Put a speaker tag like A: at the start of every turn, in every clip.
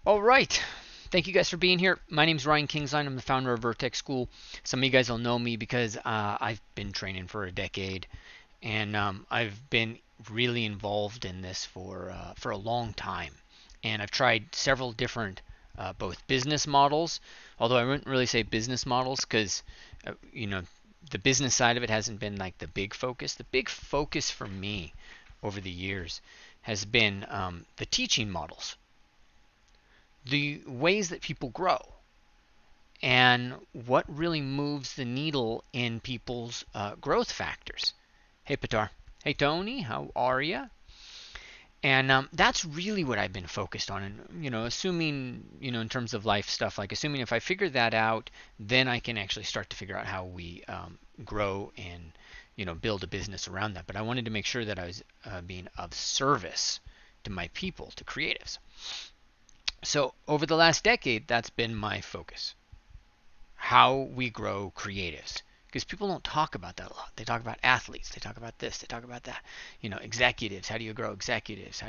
A: All right. Thank you guys for being here. My name is Ryan Kingsline. I'm the founder of Vertex School. Some of you guys will know me because I've been training for a decade, and I've been really involved in this for a long time. And I've tried several different both business models, although I wouldn't really say business models because you know the business side of it hasn't been like the big focus. The big focus for me over the years has been the teaching models, the ways that people grow, and what really moves the needle in people's growth factors. Hey, Patar. Hey, Tony. How are you? And that's really what I've been focused on. And, assuming, in terms of life stuff, like assuming if I figure that out, then I can actually start to figure out how we grow and, build a business around that. But I wanted to make sure that I was being of service to my people, to creatives. So over the last decade, that's been my focus. How we grow creatives. Because people don't talk about that a lot. They talk about athletes. They talk about this. They talk about that. Executives. How do you grow executives?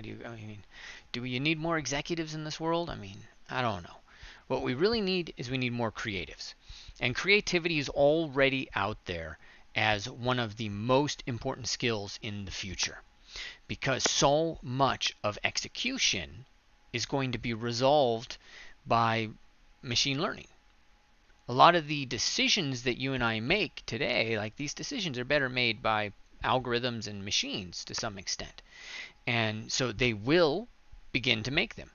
A: Do you need more executives in this world? I don't know. What we really need is we need more creatives. And creativity is already out there as one of the most important skills in the future. Because so much of execution is going to be resolved by machine learning. A lot of the decisions that you and I make today, like these decisions are better made by algorithms and machines to some extent. And so they will begin to make them,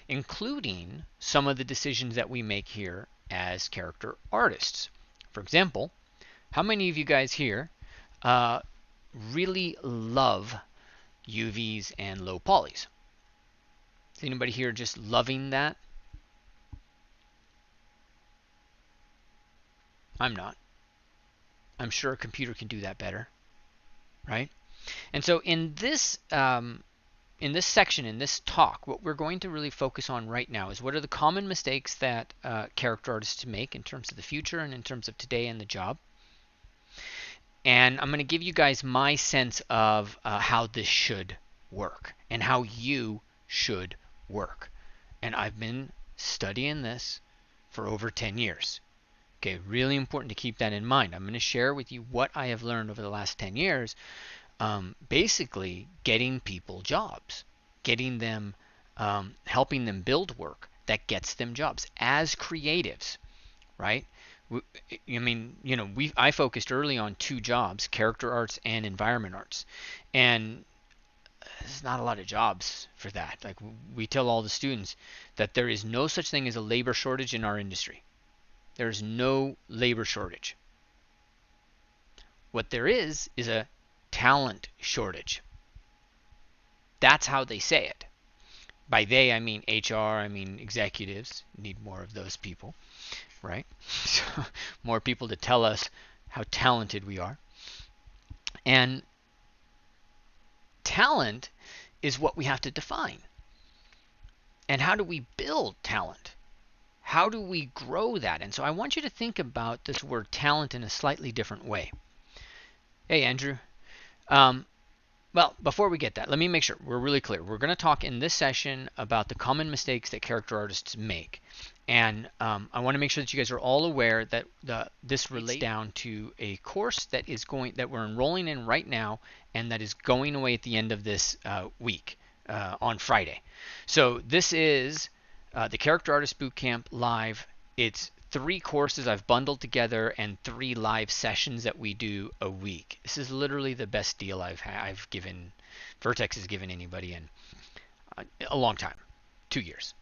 A: including some of the decisions that we make here as character artists. For example, how many of you guys here really love UVs and low polys? Is anybody here just loving that? I'm not. I'm sure a computer can do that better, right? And so in this section, in this talk, what we're going to really focus on right now is what are the common mistakes that character artists make in terms of the future and in terms of today and the job. And I'm going to give you guys my sense of how this should work and how you should work. And I've been studying this for over 10 years. Okay, really important to keep that in mind. I'm going to share with you what I have learned over the last 10 years, basically getting people jobs, getting them, helping them build work that gets them jobs as creatives, right? I focused early on two jobs, character arts and environment arts. And there's not a lot of jobs for that. Like we tell all the students that there is no such thing as a labor shortage in our industry. There's no labor shortage. What there is a talent shortage. That's how they say it. By they, I mean HR, I mean executives. Need more of those people, right? So, more people to tell us how talented we are. And talent is what we have to define. And how do we build talent? How do we grow that? And so I want you to think about this word talent in a slightly different way. Hey, Andrew. Well, before we get that, let me make sure we're really clear. We're going to talk in this session about the common mistakes that character artists make. And I want to make sure that you guys are all aware that this relates down to a course that we're enrolling in right now and that is going away at the end of this week on Friday. So this is the Character Artist Bootcamp Live. It's 3 courses I've bundled together and 3 live sessions that we do a week. This is literally the best deal I've given, Vertex has given anybody in a long time, 2 years.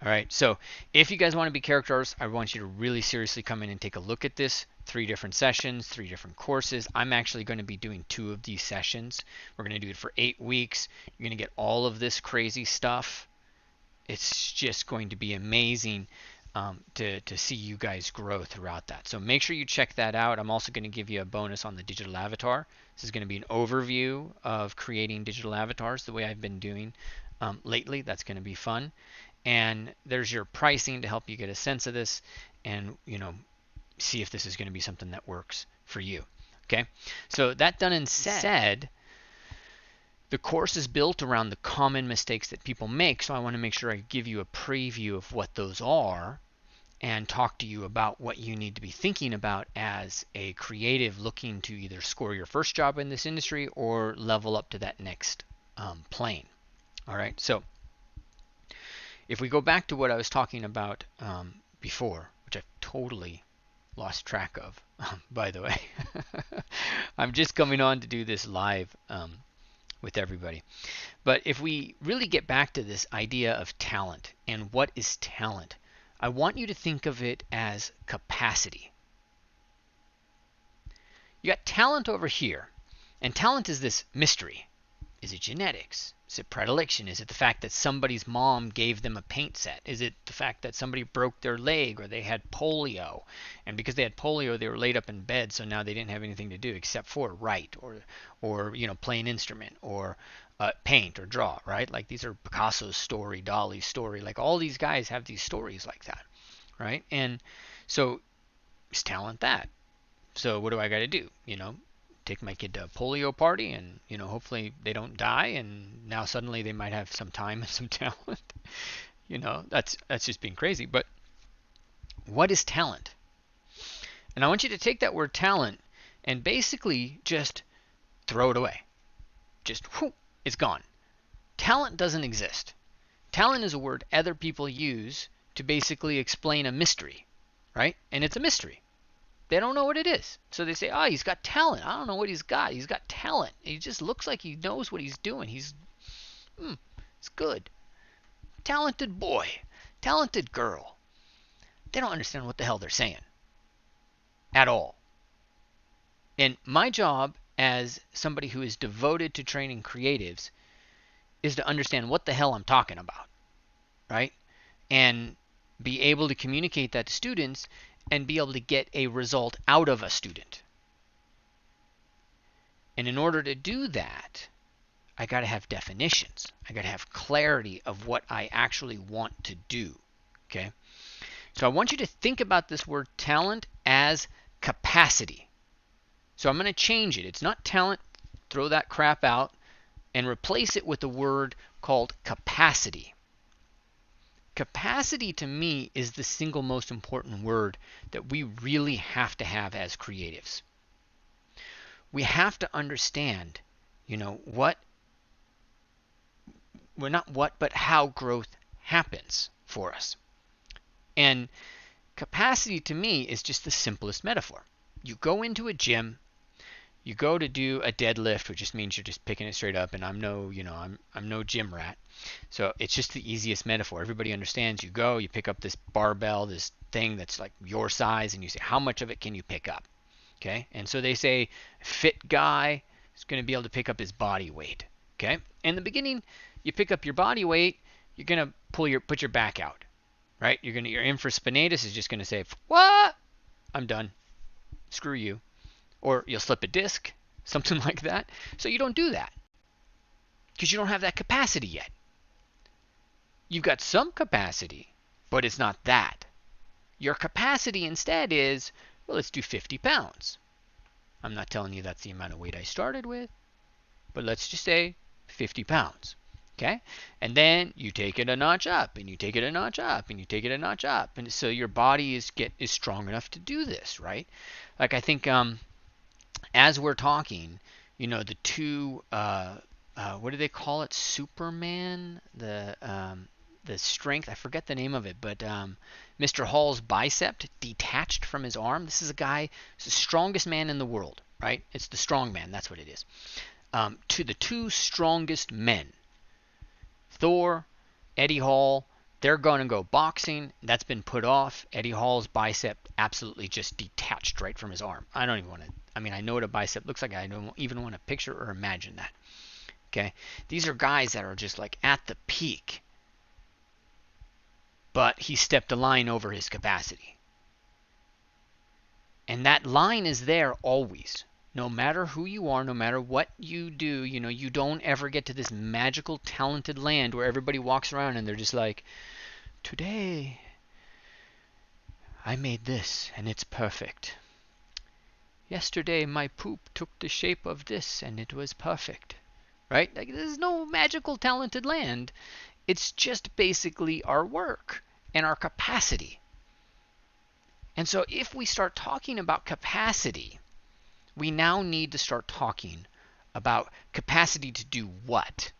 A: All right, so if you guys want to be character artists, I want you to really seriously come in and take a look at this. 3 different sessions, 3 different courses. I'm actually going to be doing 2 of these sessions. We're going to do it for 8 weeks. You're going to get all of this crazy stuff. It's just going to be amazing to see you guys grow throughout that. So make sure you check that out. I'm also going to give you a bonus on the digital avatar. This is going to be an overview of creating digital avatars the way I've been doing lately. That's going to be fun. And there's your pricing to help you get a sense of this and, see if this is going to be something that works for you. Okay? So that done and said, The course is built around the common mistakes that people make, so I want to make sure I give you a preview of what those are and talk to you about what you need to be thinking about as a creative looking to either score your first job in this industry or level up to that next plane. All right, so if we go back to what I was talking about before, which I've totally lost track of, by the way. I'm just coming on to do this live with everybody. But if we really get back to this idea of talent and what is talent, I want you to think of it as capacity. You got talent over here, and talent is this mystery. Is it genetics? Is it predilection? Is it the fact that somebody's mom gave them a paint set? Is it the fact that somebody broke their leg or they had polio? And because they had polio, they were laid up in bed, so now they didn't have anything to do except for write or play an instrument or paint or draw, right? Like these are Picasso's story, Dali's story. Like all these guys have these stories like that, right? And so is talent that? So what do I got to do? Take my kid to a polio party and hopefully they don't die and now suddenly they might have some time and some talent. That's just being crazy. But what is talent? And I want you to take that word talent and basically just throw it away. Just whoo, it's gone. Talent doesn't exist. Talent is a word other people use to basically explain a mystery, right? And it's a mystery. They don't know what it is. So they say, he's got talent. I don't know what he's got. He's got talent. He just looks like he knows what he's doing. It's good. Talented boy. Talented girl. They don't understand what the hell they're saying. At all. And my job as somebody who is devoted to training creatives is to understand what the hell I'm talking about. Right? And be able to communicate that to students and be able to get a result out of a student. And in order to do that, I got to have definitions. I got to have clarity of what I actually want to do. Okay? So I want you to think about this word talent as capacity. So I'm going to change it. It's not talent. Throw that crap out and replace it with a word called capacity. Capacity to me is the single most important word that we really have to have as creatives. We have to understand, but how growth happens for us. And capacity to me is just the simplest metaphor. You go into a gym, you go to do a deadlift, which just means you're just picking it straight up, and I'm no gym rat. So it's just the easiest metaphor. Everybody understands. You go, you pick up this barbell, this thing that's like your size, and you say, how much of it can you pick up? Okay? And so they say, fit guy is going to be able to pick up his body weight. Okay? In the beginning, you pick up your body weight, you're going to put your back out. Right? Your infraspinatus is just going to say, what? I'm done. Screw you. Or you'll slip a disc, something like that. So you don't do that because you don't have that capacity yet. You've got some capacity, but it's not that. Your capacity instead is, let's do 50 pounds. I'm not telling you that's the amount of weight I started with, but let's just say 50 pounds. Okay? And then you take it a notch up, and you take it a notch up, and you take it a notch up. And so your body is strong enough to do this, right? Like I think as we're talking, the two, what do they call it? Superman? The strength, I forget the name of it, but Mr. Hall's bicep detached from his arm. This is a guy, he's the strongest man in the world, right? It's the strong man, that's what it is. To the two strongest men, Thor, Eddie Hall, they're going to go boxing. That's been put off. Eddie Hall's bicep absolutely just detached right from his arm. I don't even want to, I know what a bicep looks like. I don't even want to picture or imagine that. Okay? These are guys that are just like at the peak. But he stepped a line over his capacity. And that line is there always. No matter who you are, no matter what you do, you don't ever get to this magical, talented land where everybody walks around and they're just like, today I made this and it's perfect. Yesterday my poop took the shape of this and it was perfect. right? Like, there's no magical talented land. It's just basically our work and our capacity. And so if we start talking about capacity, we now need to start talking about capacity to do what?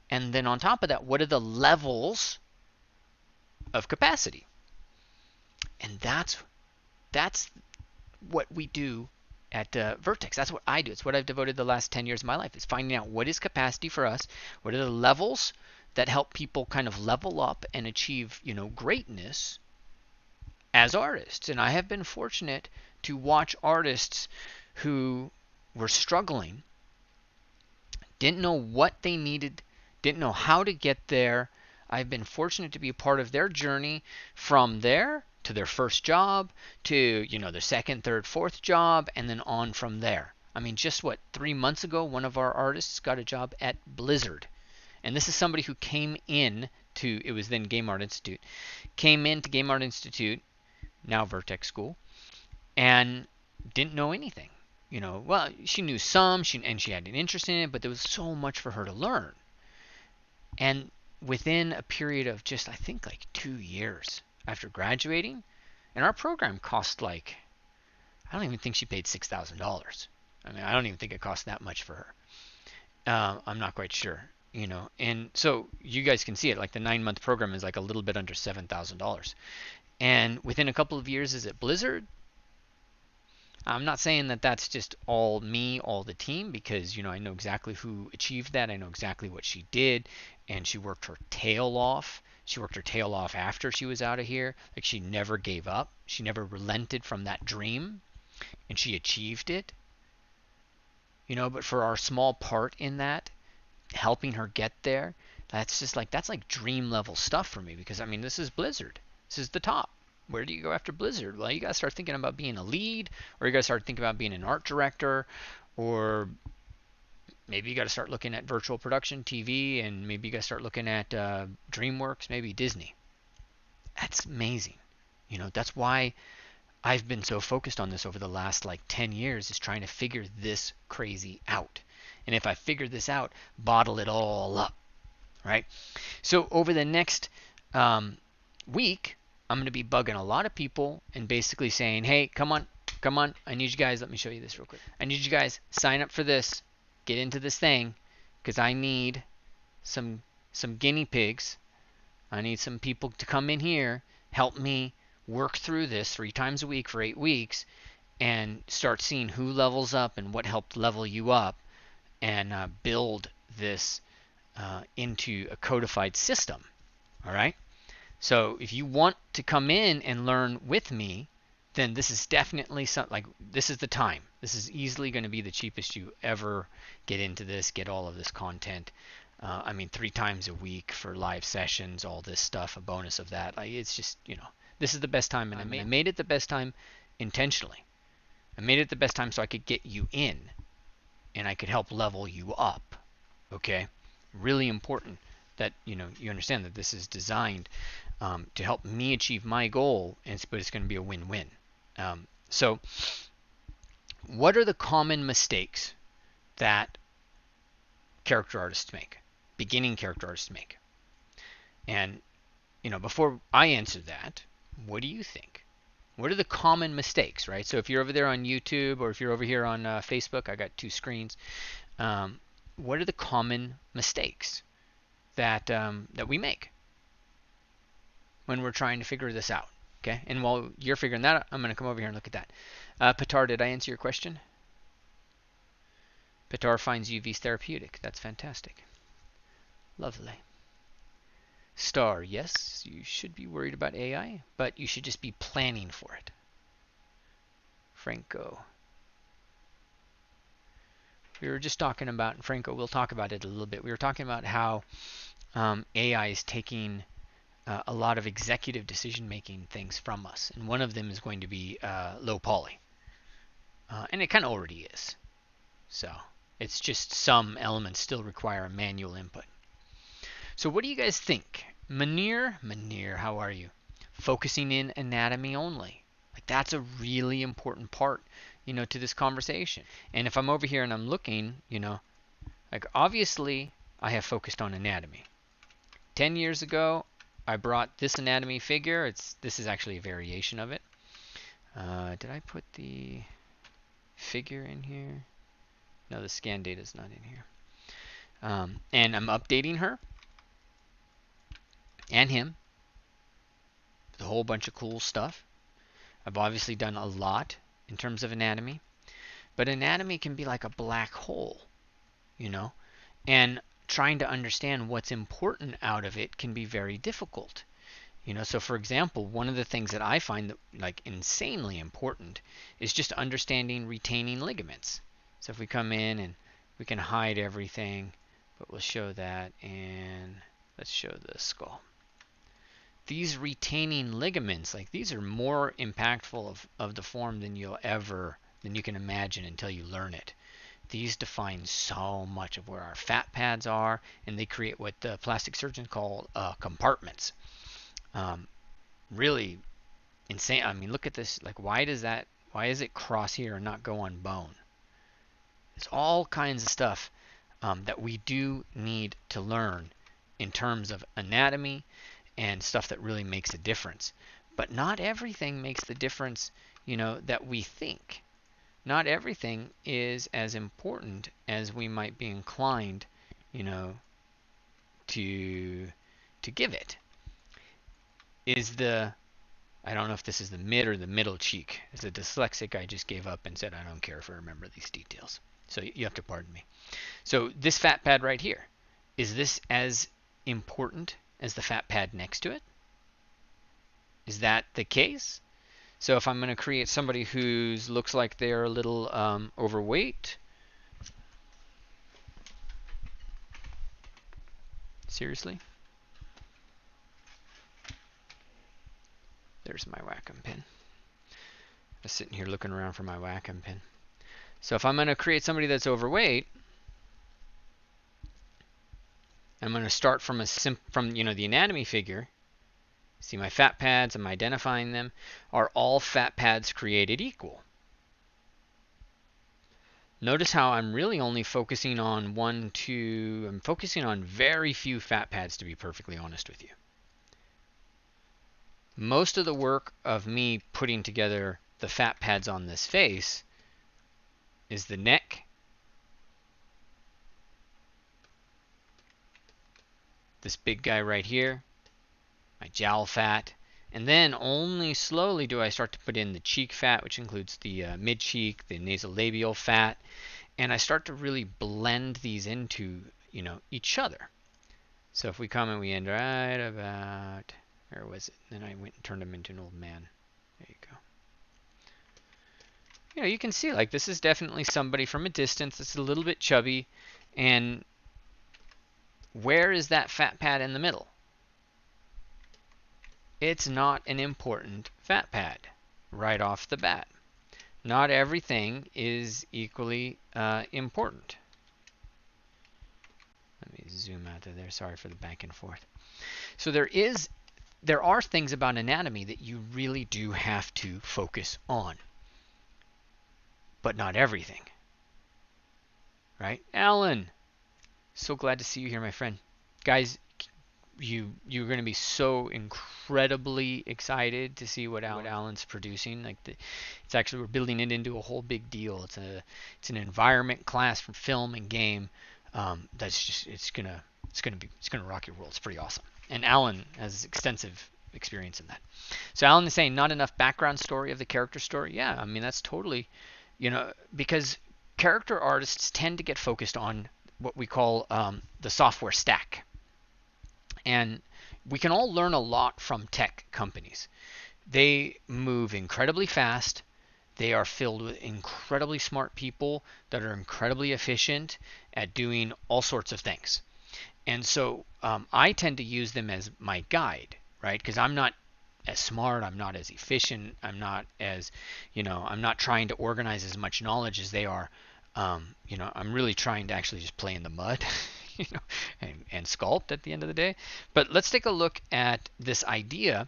A: And then on top of that, what are the levels of capacity? And that's what we do at Vertex. That's what I do. It's what I've devoted the last 10 years of my life, is finding out what is capacity for us, what are the levels that help people kind of level up and achieve, greatness as artists. And I have been fortunate to watch artists who were struggling, didn't know what they needed, didn't know how to get there. I've been fortunate to be a part of their journey from there to their first job to, their second, third, fourth job, and then on from there. I mean, just 3 months ago, one of our artists got a job at Blizzard. And this is somebody who came in to, it was then Game Art Institute, came into Game Art Institute, now Vertex School, and didn't know anything. Well, she knew some, and she had an interest in it, but there was so much for her to learn. And within a period of just, I think, 2 years after graduating, and our program cost I don't even think she paid $6,000. I mean, I don't even think it cost that much for her. I'm not quite sure, And so you guys can see it, the 9-month program is a little bit under $7,000. And within a couple of years is at Blizzard. I'm not saying that that's just all me, all the team, because, I know exactly who achieved that. I know exactly what she did, and she worked her tail off. She worked her tail off after she was out of here. She never gave up. She never relented from that dream, and she achieved it. But for our small part in that, helping her get there, that's just that's dream level stuff for me, because, I mean, this is Blizzard. This is the top. Where do you go after Blizzard? Well, you got to start thinking about being a lead, or you got to start thinking about being an art director, or maybe you got to start looking at virtual production, TV, and maybe you got to start looking at DreamWorks, maybe Disney. That's amazing. That's why I've been so focused on this over the last 10 years, is trying to figure this crazy out. And if I figure this out, bottle it all up, right? So over the next week, I'm going to be bugging a lot of people and basically saying, hey, come on, I need you guys, let me show you this real quick. I need you guys, sign up for this, get into this thing, because I need some guinea pigs. I need some people to come in here, help me work through this 3 times a week for 8 weeks, and start seeing who levels up and what helped level you up, and build this into a codified system. All right? So if you want to come in and learn with me, then this is definitely this is the time. This is easily going to be the cheapest you ever get into this, get all of this content. I mean, 3 times a week for live sessions, all this stuff, a bonus of that. It's just, this is the best time, and I made it the best time intentionally. I made it the best time so I could get you in, and I could help level you up. Okay? Really important that, you understand that this is designed to help me achieve my goal, but it's going to be a win-win. So what are the common mistakes that character artists make, beginning character artists make? And, before I answer that, what do you think? What are the common mistakes, right? So if you're over there on YouTube, or if you're over here on Facebook, I got 2 screens. What are the common mistakes that we make when we're trying to figure this out? Okay, and while you're figuring that out, I'm going to come over here and look at that. Pitar, did I answer your question? Pitar finds UVs therapeutic. That's fantastic. Lovely. Star, yes, you should be worried about AI, but you should just be planning for it. Franco. We were just talking about, Franco, we'll talk about it a little bit. We were talking about how AI is taking a lot of executive decision-making things from us, and one of them is going to be low poly, and it kind of already is. So it's just some elements still require a manual input. So what do you guys think? Munir, how are you? Focusing in anatomy only. That's a really important part, to this conversation. And if I'm over here and I'm looking, Like obviously I have focused on anatomy. 10 years ago, I brought this anatomy figure. This is actually a variation of it. Did I put the figure in here? No, the scan data is not in here. And I'm updating her and him with a whole bunch of cool stuff. I've obviously done a lot in terms of anatomy, but anatomy can be like a black hole, you know, and trying to understand what's important out of it can be very difficult. You know, so for example, one of the things that I find that like insanely important is just understanding retaining ligaments. So if we come in and we can hide everything, but we'll show that, and let's show the skull. These retaining ligaments, like these are more impactful of the form than you can imagine until you learn it. These define so much of where our fat pads are, and they create what the plastic surgeons call compartments. Really insane. I mean, look at this. Like, why does it cross here and not go on bone? There's all kinds of stuff that we do need to learn in terms of anatomy and stuff that really makes a difference. But not everything makes the difference, you know, that we think. Not everything is as important as we might be inclined, you know, to give it. I don't know if this is the mid or the middle cheek. As a dyslexic, I just gave up and said I don't care if I remember these details. So you have to pardon me. So this fat pad right here, is this as important as the fat pad next to it? Is that the case? So if I'm going to create somebody who looks like they're a little overweight, seriously? There's my Wacom pin. I'm sitting here looking around for my Wacom pin. So if I'm going to create somebody that's overweight, I'm going to start from the anatomy figure. See, my fat pads, I'm identifying them. Are all fat pads created equal? Notice how I'm really only focusing on I'm focusing on very few fat pads, to be perfectly honest with you. Most of the work of me putting together the fat pads on this face is the neck, this big guy right here, my jowl fat, and then only slowly do I start to put in the cheek fat, which includes the mid cheek, the nasolabial fat, and I start to really blend these into, you know, each other. So if we come and we end right about, where was it? Then I went and turned him into an old man. There you go. You know, you can see like this is definitely somebody from a distance that's a little bit chubby, and where is that fat pad in the middle? It's not an important fat pad right off the bat. Not everything is equally important. Let me zoom out of there. Sorry for the back and forth. So there are things about anatomy that you really do have to focus on, but not everything. Right? Alan, so glad to see you here, my friend. Guys, you're going to be so incredibly excited to see what Alan's producing. It's actually, we're building it into a whole big deal. It's an environment class from film and game. That's just it's gonna rock your world. It's pretty awesome. And Alan has extensive experience in that. So Alan is saying not enough background story of the character story. Yeah, I mean that's totally, you know, because character artists tend to get focused on what we call the software stack. And we can all learn a lot from tech companies. They move incredibly fast. They are filled with incredibly smart people that are incredibly efficient at doing all sorts of things. And so I tend to use them as my guide, right? Because I'm not as smart, I'm not as efficient, I'm not as, you know, I'm not trying to organize as much knowledge as they are. You know, I'm really trying to actually just play in the mud, you know, and sculpt at the end of the day. But let's take a look at this idea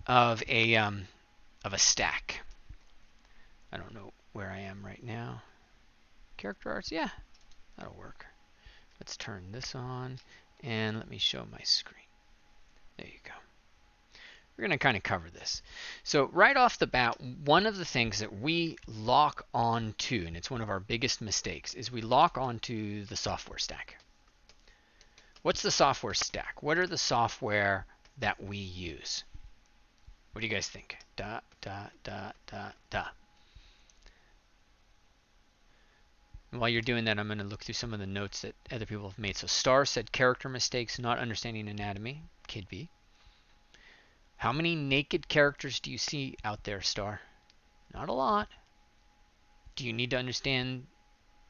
A: of a stack. I don't know where I am right now. Character arts, yeah, that'll work. let's turn this on and let me show my screen. There you go. We're going to kind of cover this. So right off the bat, one of the things that we lock on to, and it's one of our biggest mistakes, is we lock onto the software stack. What's the software stack? What are the software that we use? What do you guys think? Da, da, da, da, da. And while you're doing that, I'm going to look through some of the notes that other people have made. So Star said character mistakes, not understanding anatomy. Kid B. How many naked characters do you see out there, Star? Not a lot. Do you need to understand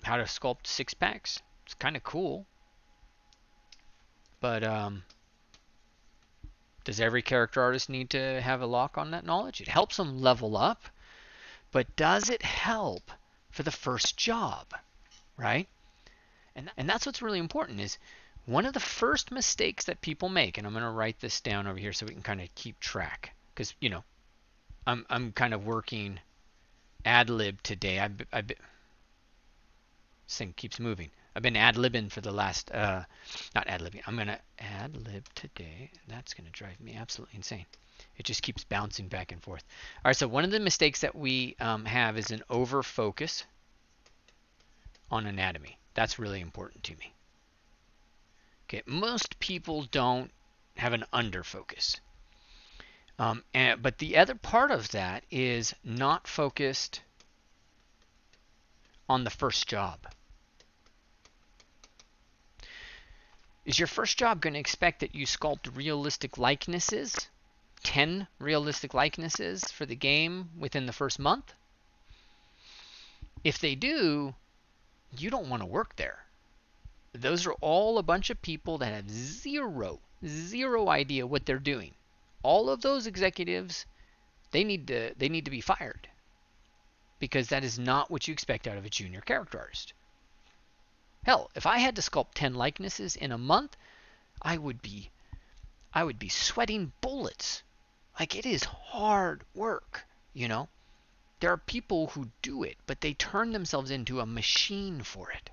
A: how to sculpt six packs? It's kind of cool. But does every character artist need to have a lock on that knowledge? It helps them level up, but does it help for the first job, right? And that's what's really important is one of the first mistakes that people make, and I'm going to write this down over here so we can kind of keep track, because you know, I'm kind of working ad lib today. This thing keeps moving. I've been ad-libbing for the last, not ad-libbing, I'm going to ad-lib today. That's going to drive me absolutely insane. It just keeps bouncing back and forth. All right, so one of the mistakes that we have is an over-focus on anatomy. That's really important to me. Okay, most people don't have an under-focus. But the other part of that is not focused on the first job. Is your first job going to expect that you sculpt realistic likenesses? 10 realistic likenesses for the game within the first month? If they do, you don't want to work there. Those are all a bunch of people that have zero idea what they're doing. All of those executives, they need to be fired, because that is not what you expect out of a junior character artist. Hell, if I had to sculpt 10 likenesses in a month, I would be sweating bullets. Like, it is hard work, you know? There are people who do it, but they turn themselves into a machine for it.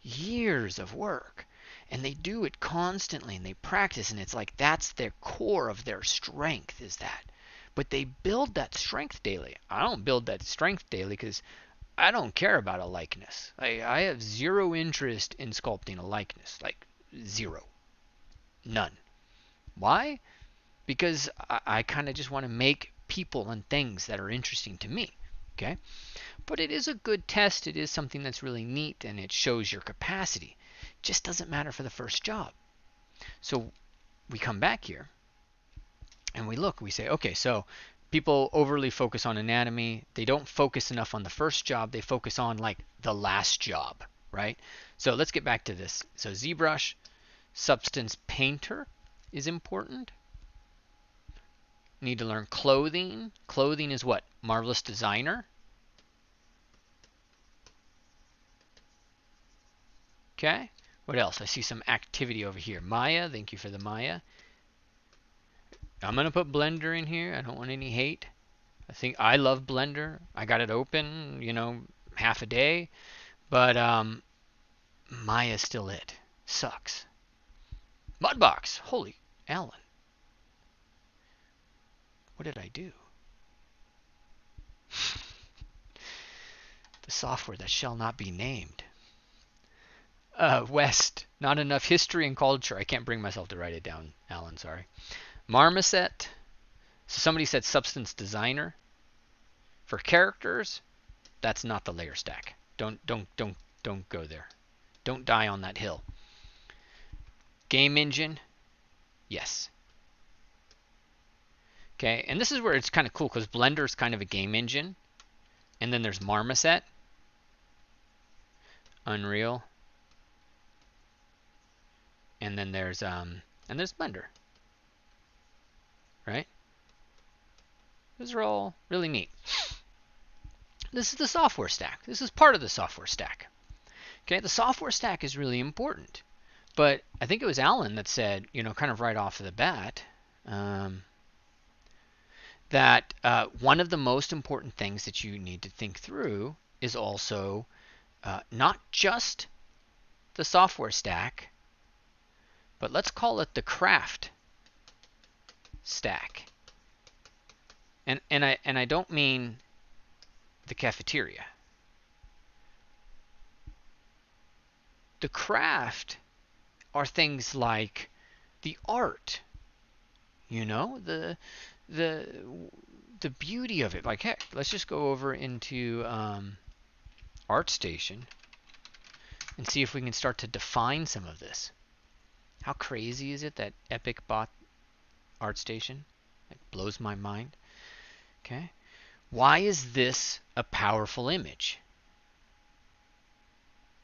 A: Years of work. And they do it constantly, and they practice, and it's like that's their core of their strength, is that. But they build that strength daily. I don't build that strength daily because I don't care about a likeness. I have zero interest in sculpting a likeness. Like, zero. None. Why? Because I kind of just want to make people and things that are interesting to me. Okay? But it is a good test. It is something that's really neat, and it shows your capacity. It just doesn't matter for the first job. So we come back here, and we look. We say, okay, so people overly focus on anatomy. They don't focus enough on the first job. They focus on like the last job, right? So let's get back to this. So ZBrush, Substance Painter is important. Need to learn clothing. Clothing is what? Marvelous Designer. Okay. What else? I see some activity over here. Maya, thank you for the Maya. I'm going to put Blender in here. I don't want any hate. I think I love Blender. I got it open, you know, half a day. But Maya's still it. Sucks. Mudbox. Holy Alan. What did I do? The software that shall not be named. West. Not enough history and culture. I can't bring myself to write it down, Alan. Sorry. Marmoset. So somebody said Substance Designer. For characters, that's not the layer stack. Don't go there. Don't die on that hill. Game engine. Yes. Okay, and this is where it's kind of cool because Blender is kind of a game engine. And then there's Marmoset. Unreal. And then there's Blender. Right? Those are all really neat. This is the software stack. This is part of the software stack. Okay, the software stack is really important. But I think it was Alan that said, you know, kind of right off the bat, that one of the most important things that you need to think through is also not just the software stack, but let's call it the craft stack. And I don't mean the cafeteria. The craft are things like the art, the beauty of it. Like, heck, let's just go over into ArtStation and see if we can start to define some of this. How crazy is it that Epic bought ArtStation? It blows my mind. Okay. Why is this a powerful image?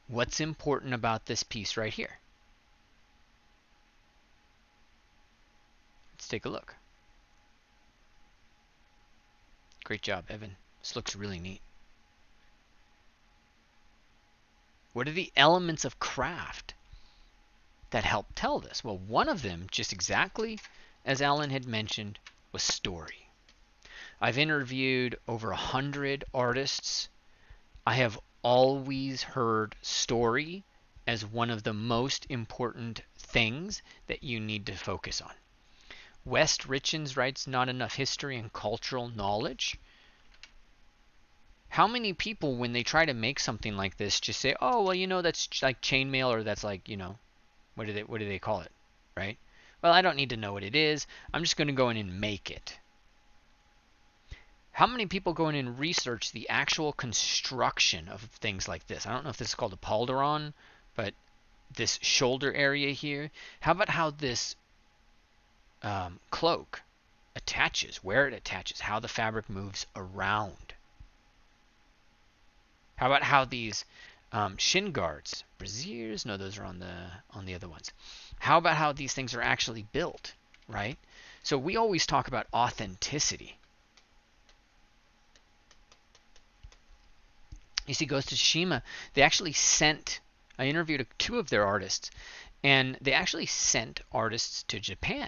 A: What's important about this piece right here? Let's take a look. Great job, Evan. This looks really neat. What are the elements of craft that help tell this? Well, one of them, just exactly as Alan had mentioned, was story. I've interviewed over 100 artists. I have always heard story as one of the most important things that you need to focus on. West Richens writes, not enough history and cultural knowledge. How many people, when they try to make something like this, just say, oh, well, that's like chainmail, or that's like, what do they call it, right? Well, I don't need to know what it is. I'm just going to go in and make it. How many people go in and research the actual construction of things like this? I don't know if this is called a pauldron, but this shoulder area here. How about how this cloak attaches, where it attaches, how the fabric moves around? How about how these shin guards, brassieres? No, those are on the other ones. How about how these things are actually built, right? So we always talk about authenticity. You see, Ghost of Tsushima, they actually sent, I interviewed 2 of their artists, and they actually sent artists to Japan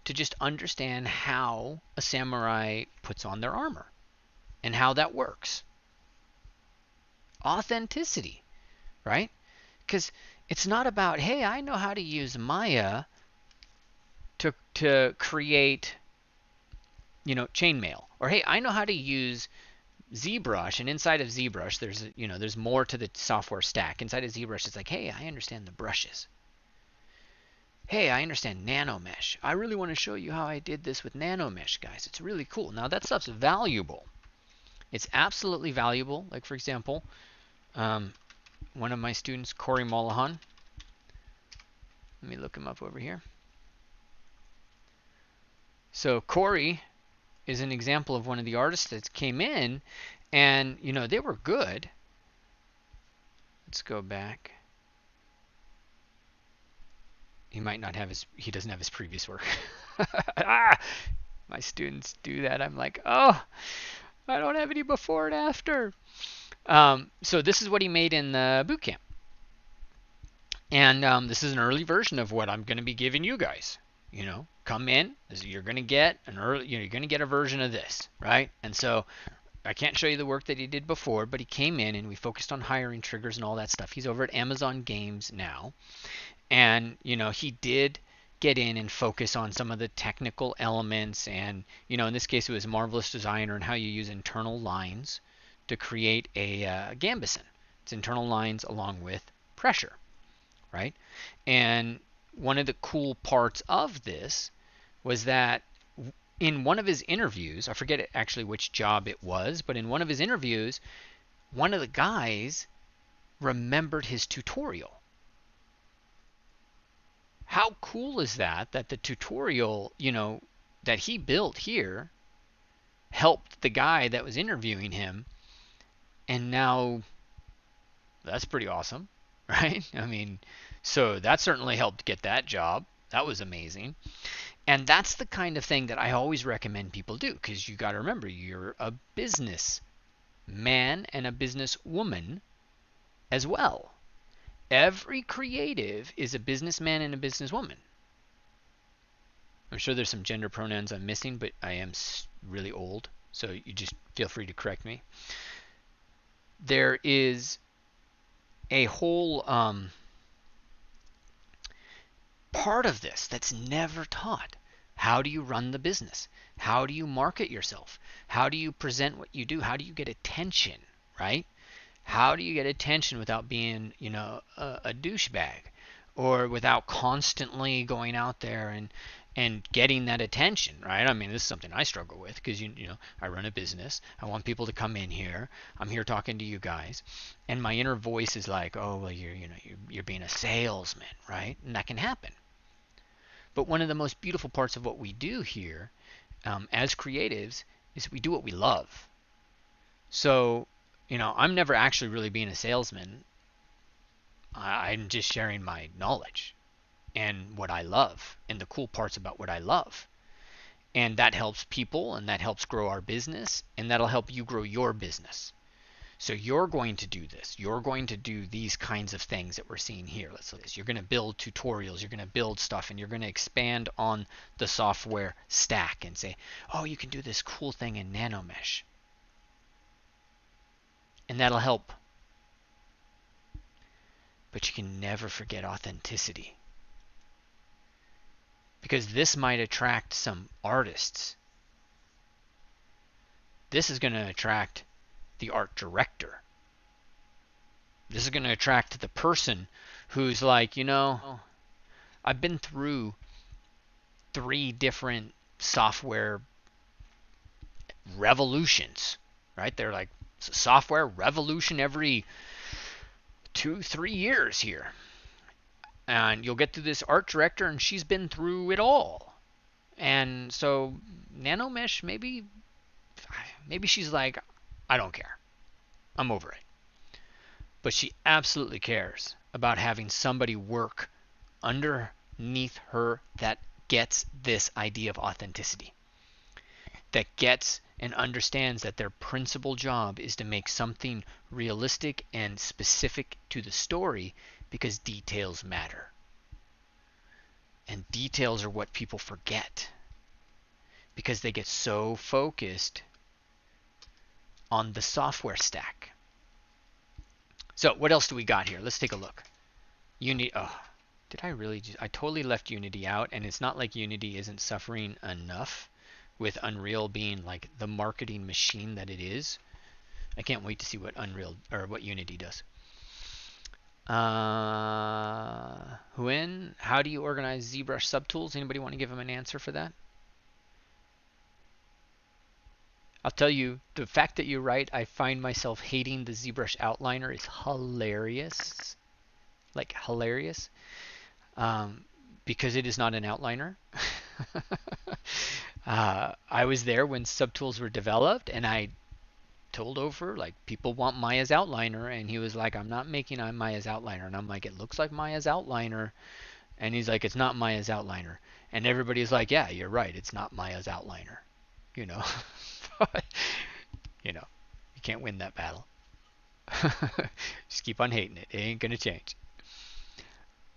A: to just understand how a samurai puts on their armor and how that works. Authenticity, right? Because it's not about, hey, I know how to use Maya to create, chainmail, or hey, I know how to use ZBrush, and inside of ZBrush there's more to the software stack. Inside of ZBrush it's like, hey, I understand the brushes. Hey, I understand nanomesh. I really want to show you how I did this with nanomesh, guys. It's really cool. Now that stuff's valuable. It's absolutely valuable. Like, for example, one of my students, Corey Mollahan. Let me look him up over here. So Corey is an example of one of the artists that came in, and they were good. Let's go back. He doesn't have his previous work. My students do that. I'm like, oh, I don't have any before and after. So this is what he made in the boot camp. And this is an early version of what I'm going to be giving you guys. Come in. You're going to get you're going to get a version of this, right? And so I can't show you the work that he did before, but he came in and we focused on hiring triggers and all that stuff. He's over at Amazon Games now. And, he did get in and focus on some of the technical elements. And, in this case, it was Marvelous Designer and how you use internal lines to create a gambeson. It's internal lines along with pressure, right? And one of the cool parts of this was that in one of his interviews, I forget actually which job it was, but in one of his interviews, one of the guys remembered his tutorial. How cool is that the tutorial, that he built here helped the guy that was interviewing him, and now that's pretty awesome, right? I mean, so that certainly helped get that job. That was amazing. And that's the kind of thing that I always recommend people do, because you got to remember, you're a business man and a business woman as well. Every creative is a businessman and a businesswoman. I'm sure there's some gender pronouns I'm missing, but I am really old, so you just feel free to correct me. There is a whole part of this that's never taught. How do you run the business? How do you market yourself? How do you present what you do? How do you get attention, right? How do you get attention without being, a douchebag, or without constantly going out there and getting that attention, right? I mean, this is something I struggle with because I run a business. I want people to come in here. I'm here talking to you guys, and my inner voice is like, "Oh, well, you're being a salesman," right? And that can happen. But one of the most beautiful parts of what we do here, as creatives, is we do what we love. So, I'm never actually really being a salesman. I'm just sharing my knowledge and what I love and the cool parts about what I love. And that helps people, and that helps grow our business, and that'll help you grow your business. So you're going to do this. You're going to do these kinds of things that we're seeing here. Let's look at this. You're going to build tutorials. You're going to build stuff, and you're going to expand on the software stack and say, oh, you can do this cool thing in NanoMesh. And that'll help. But you can never forget authenticity. Because this might attract some artists. This is going to attract the art director. This is going to attract the person who's like, I've been through 3 different software revolutions, right? They're like software revolution every 2-3 years here. And you'll get through this art director, and she's been through it all. And so NanoMesh, maybe she's like, I don't care. I'm over it. But she absolutely cares about having somebody work underneath her that gets this idea of authenticity, that gets and understands that their principal job is to make something realistic and specific to the story, because details matter. And details are what people forget, because they get so focused on the software stack. So what else do we got here? Let's take a look. Unity. Oh, did I really I totally left Unity out, and it's not like Unity isn't suffering enough with Unreal being like the marketing machine that it is. I can't wait to see what what Unity does. Huen, how do you organize ZBrush subtools? Anybody want to give him an answer for that? I'll tell you, the fact that you're right, I find myself hating the ZBrush outliner is hilarious. Like hilarious. Because it is not an outliner. I was there when subtools were developed, and I told over, like, people want Maya's outliner, and he was like, I'm not making Maya's outliner. And I'm like, it looks like Maya's outliner. And he's like, it's not Maya's outliner. And everybody's like, yeah, you're right, it's not Maya's outliner. You can't win that battle. Just keep on hating it. It ain't gonna change.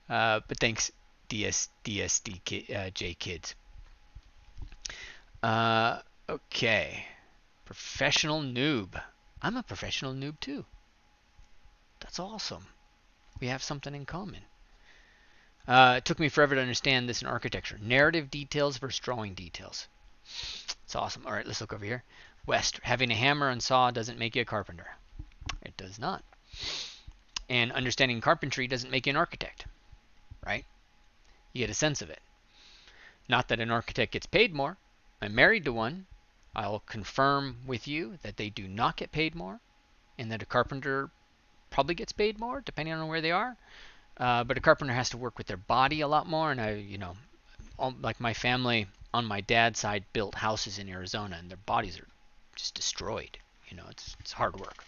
A: But thanks, DSDJ kids. Okay. Professional noob. I'm a professional noob too. That's awesome. We have something in common. It took me forever to understand this in architecture. Narrative details versus drawing details. It's awesome. All right, let's look over here. West, having a hammer and saw doesn't make you a carpenter. It does not. And understanding carpentry doesn't make you an architect, right? You get a sense of it. Not that an architect gets paid more. I'm married to one. I'll confirm with you that they do not get paid more, and that a carpenter probably gets paid more, depending on where they are. But a carpenter has to work with their body a lot more, and like my family on my dad's side built houses in Arizona, and their bodies are just destroyed. It's hard work.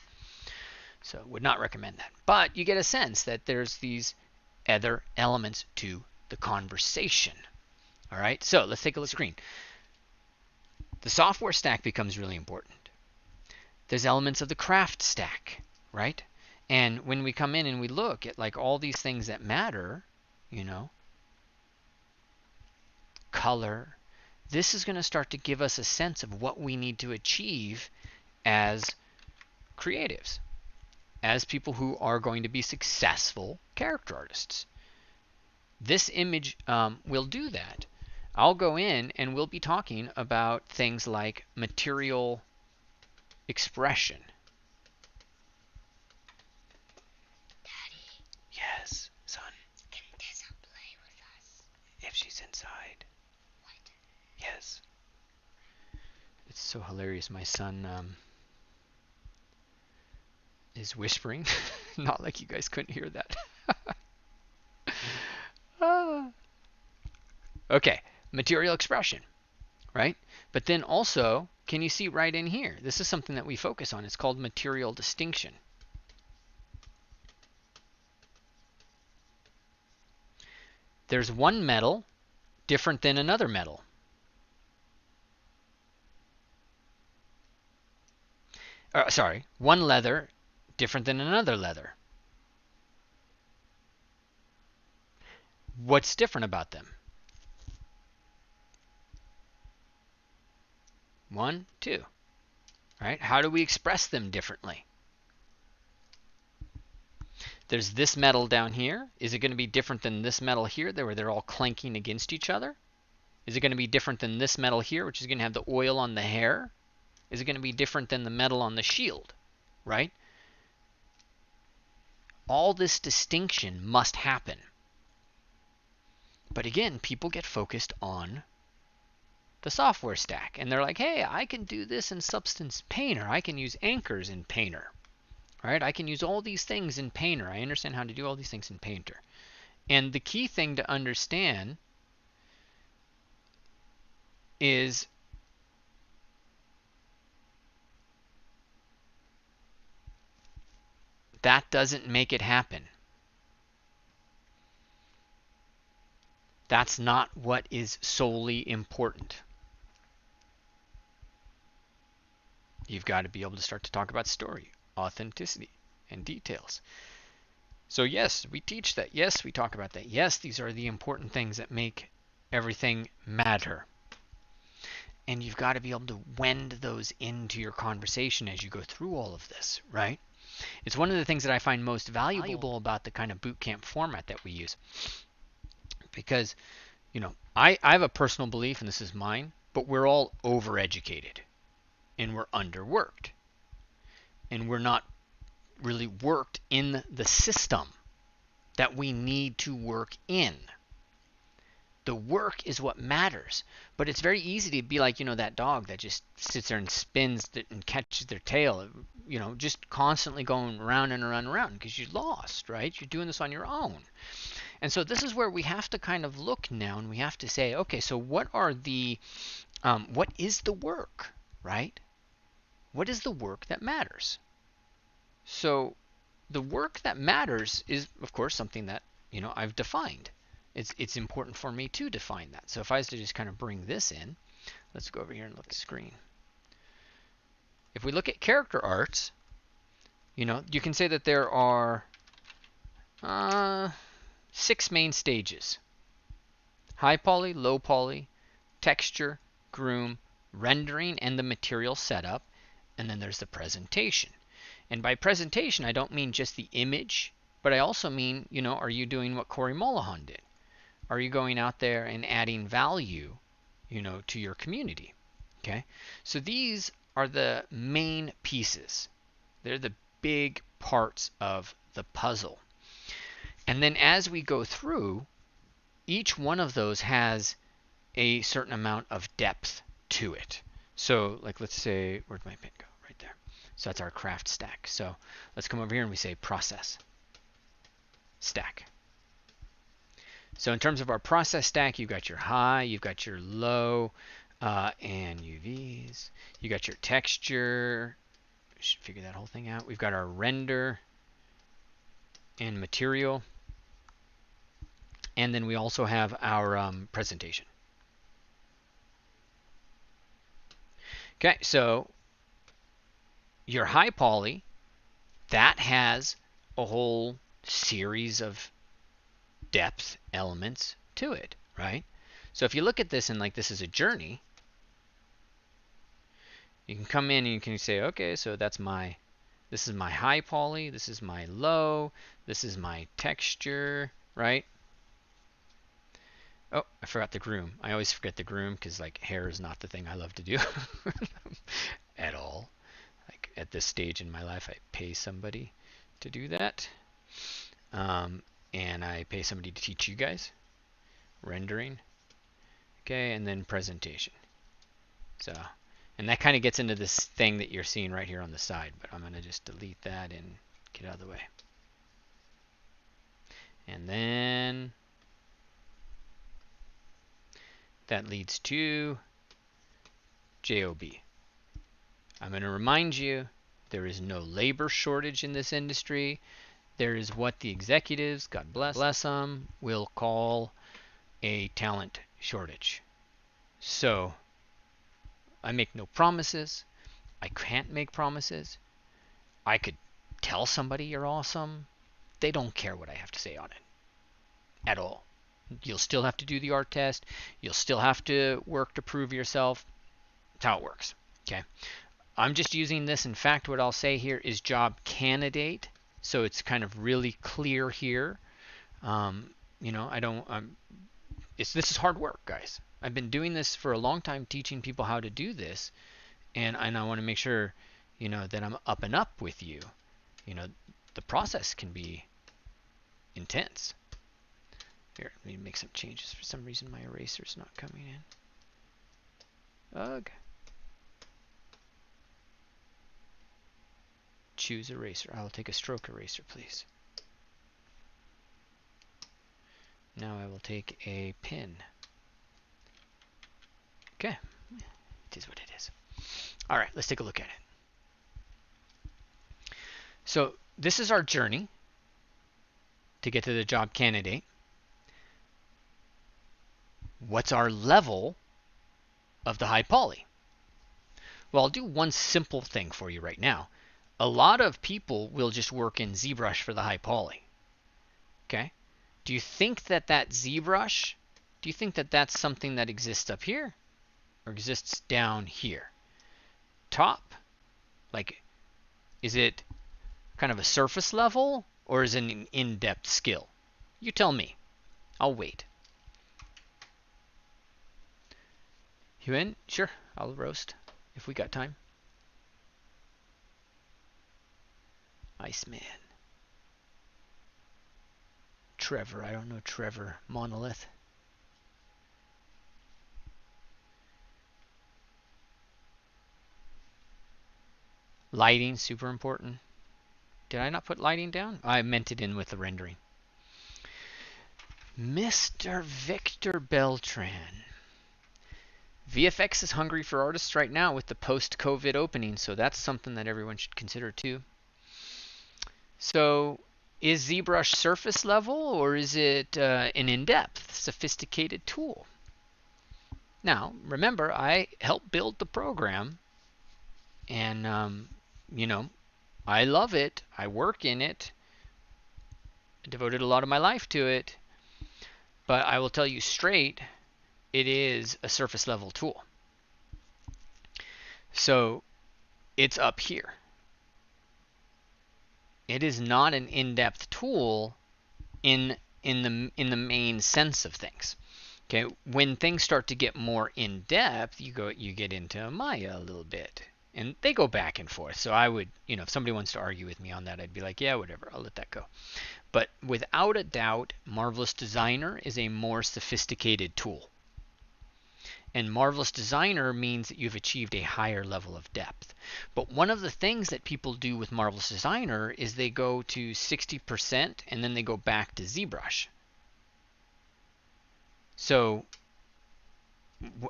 A: So would not recommend that. But you get a sense that there's these other elements to the conversation. All right, so let's take a look at the screen. The software stack becomes really important. There's elements of the craft stack, right? And when we come in and we look at like all these things that matter, color, this is going to start to give us a sense of what we need to achieve as creatives, as people who are going to be successful character artists. This image will do that. I'll go in and we'll be talking about things like material expression.
B: Daddy,
A: Yes, son.
B: can Tessa play with us?
A: If she's inside.
B: What?
A: Yes. It's so hilarious. My son is whispering. Not like you guys couldn't hear that. Ah. Okay, material expression, right? But then also, can you see right in here? This is something that we focus on. It's called material distinction. There's one metal different than another metal. Sorry, one leather different than another leather. What's different about them? One, two, right? How do we express them differently? There's this metal down here. Is it going to be different than this metal here, where they're all clanking against each other? Is it going to be different than this metal here, which is going to have the oil on the hair? Is it going to be different than the metal on the shield, right? All this distinction must happen. But again, people get focused on the software stack, and they're like, hey, I can do this in Substance Painter. I can use anchors in Painter, right? I can use all these things in Painter. I understand how to do all these things in Painter. And the key thing to understand is that doesn't make it happen. That's not what is solely important. You've got to be able to start to talk about story, authenticity, and details. So yes, we teach that. Yes, we talk about that. Yes, these are the important things that make everything matter. And you've got to be able to wend those into your conversation as you go through all of this, right? It's one of the things that I find most valuable about the kind of bootcamp format that we use. Because, I have a personal belief, and this is mine, but we're all overeducated and we're underworked. And we're not really worked in the system that we need to work in. The work is what matters. But it's very easy to be like, that dog that just sits there and spins and catches their tail, just constantly going around and around and around because you're lost, right? You're doing this on your own. And so this is where we have to kind of look now, and we have to say, okay, so what is the work, right? What is the work that matters? So the work that matters is, of course, something that, I've defined. It's important for me to define that. So if I was to just kind of bring this in, let's go over here and look at the screen. If we look at character arts, you can say that there are 6 main stages. High poly, low poly, texture, groom, rendering, and the material setup. And then there's the presentation. And by presentation, I don't mean just the image, but I also mean, are you doing what Corey Molahan did? Are you going out there and adding value, to your community? Okay? So these are the main pieces. They're the big parts of the puzzle. And then as we go through, each one of those has a certain amount of depth to it. So, like, let's say, where'd my pen go? Right there. So that's our craft stack. So let's come over here and we say process stack. So in terms of our process stack, you've got your high, you've got your low, and UVs. You got your texture. We should figure that whole thing out. We've got our render and material. And then we also have our presentation. Okay, so your high poly, that has a whole series of depth elements to it, right? So if you look at this and like this is a journey, you can come in and you can say, okay, so this is my high poly, this is my low, this is my texture, right? Oh, I forgot the groom. I always forget the groom because like hair is not the thing I love to do at all. Like at this stage in my life, I pay somebody to do that, um, and I pay somebody to teach you guys rendering. Okay, and then presentation. So, and that kind of gets into this thing that you're seeing right here on the side. But I'm gonna just delete that and get out of the way. And then that leads to JOB. I'm going to remind you there is no labor shortage in this industry. There is what the executives, God bless them, will call a talent shortage. So I make no promises. I can't make promises. I could tell somebody you're awesome. They don't care what I have to say on it at all. You'll still have to do the art test. You'll still have to work to prove yourself. That's how it works. Okay. I'm just using this. In fact, what I'll say here is job candidate. So it's kind of really clear here. I don't. This is hard work, guys. I've been doing this for a long time, teaching people how to do this, and I want to make sure, that I'm up and up with you. The process can be intense. Here, let me make some changes. For some reason, my eraser's not coming in. Ugh. Choose eraser. I'll take a stroke eraser, please. Now I will take a pen. Okay. It is what it is. All right, let's take a look at it. So this is our journey to get to the job candidate. What's our level of the high poly? Well, I'll do one simple thing for you right now. A lot of people will just work in ZBrush for the high poly. Okay? Do you think that ZBrush, do you think that that's something that exists up here or exists down here? Top? Like, is it kind of a surface level or is it an in-depth skill? You tell me. I'll wait. You in? Sure, I'll roast if we got time. Iceman. Trevor, I don't know Trevor. Monolith. Lighting, super important. Did I not put lighting down? I meant it in with the rendering. Mr. Victor Beltran. VFX is hungry for artists right now with the post-COVID opening, so that's something that everyone should consider too. So, is ZBrush surface level or is it an in-depth, sophisticated tool? Now, remember, I helped build the program, and I love it. I work in it. I devoted a lot of my life to it. But I will tell you straight, it is a surface level tool. So it's up here. It is not an in-depth tool in the main sense of things. Okay, when things start to get more in-depth, you get into Maya a little bit. And they go back and forth. So I would, if somebody wants to argue with me on that, I'd be like, yeah, whatever, I'll let that go. But without a doubt, Marvelous Designer is a more sophisticated tool. And Marvelous Designer means that you've achieved a higher level of depth. But one of the things that people do with Marvelous Designer is they go to 60% and then they go back to ZBrush. So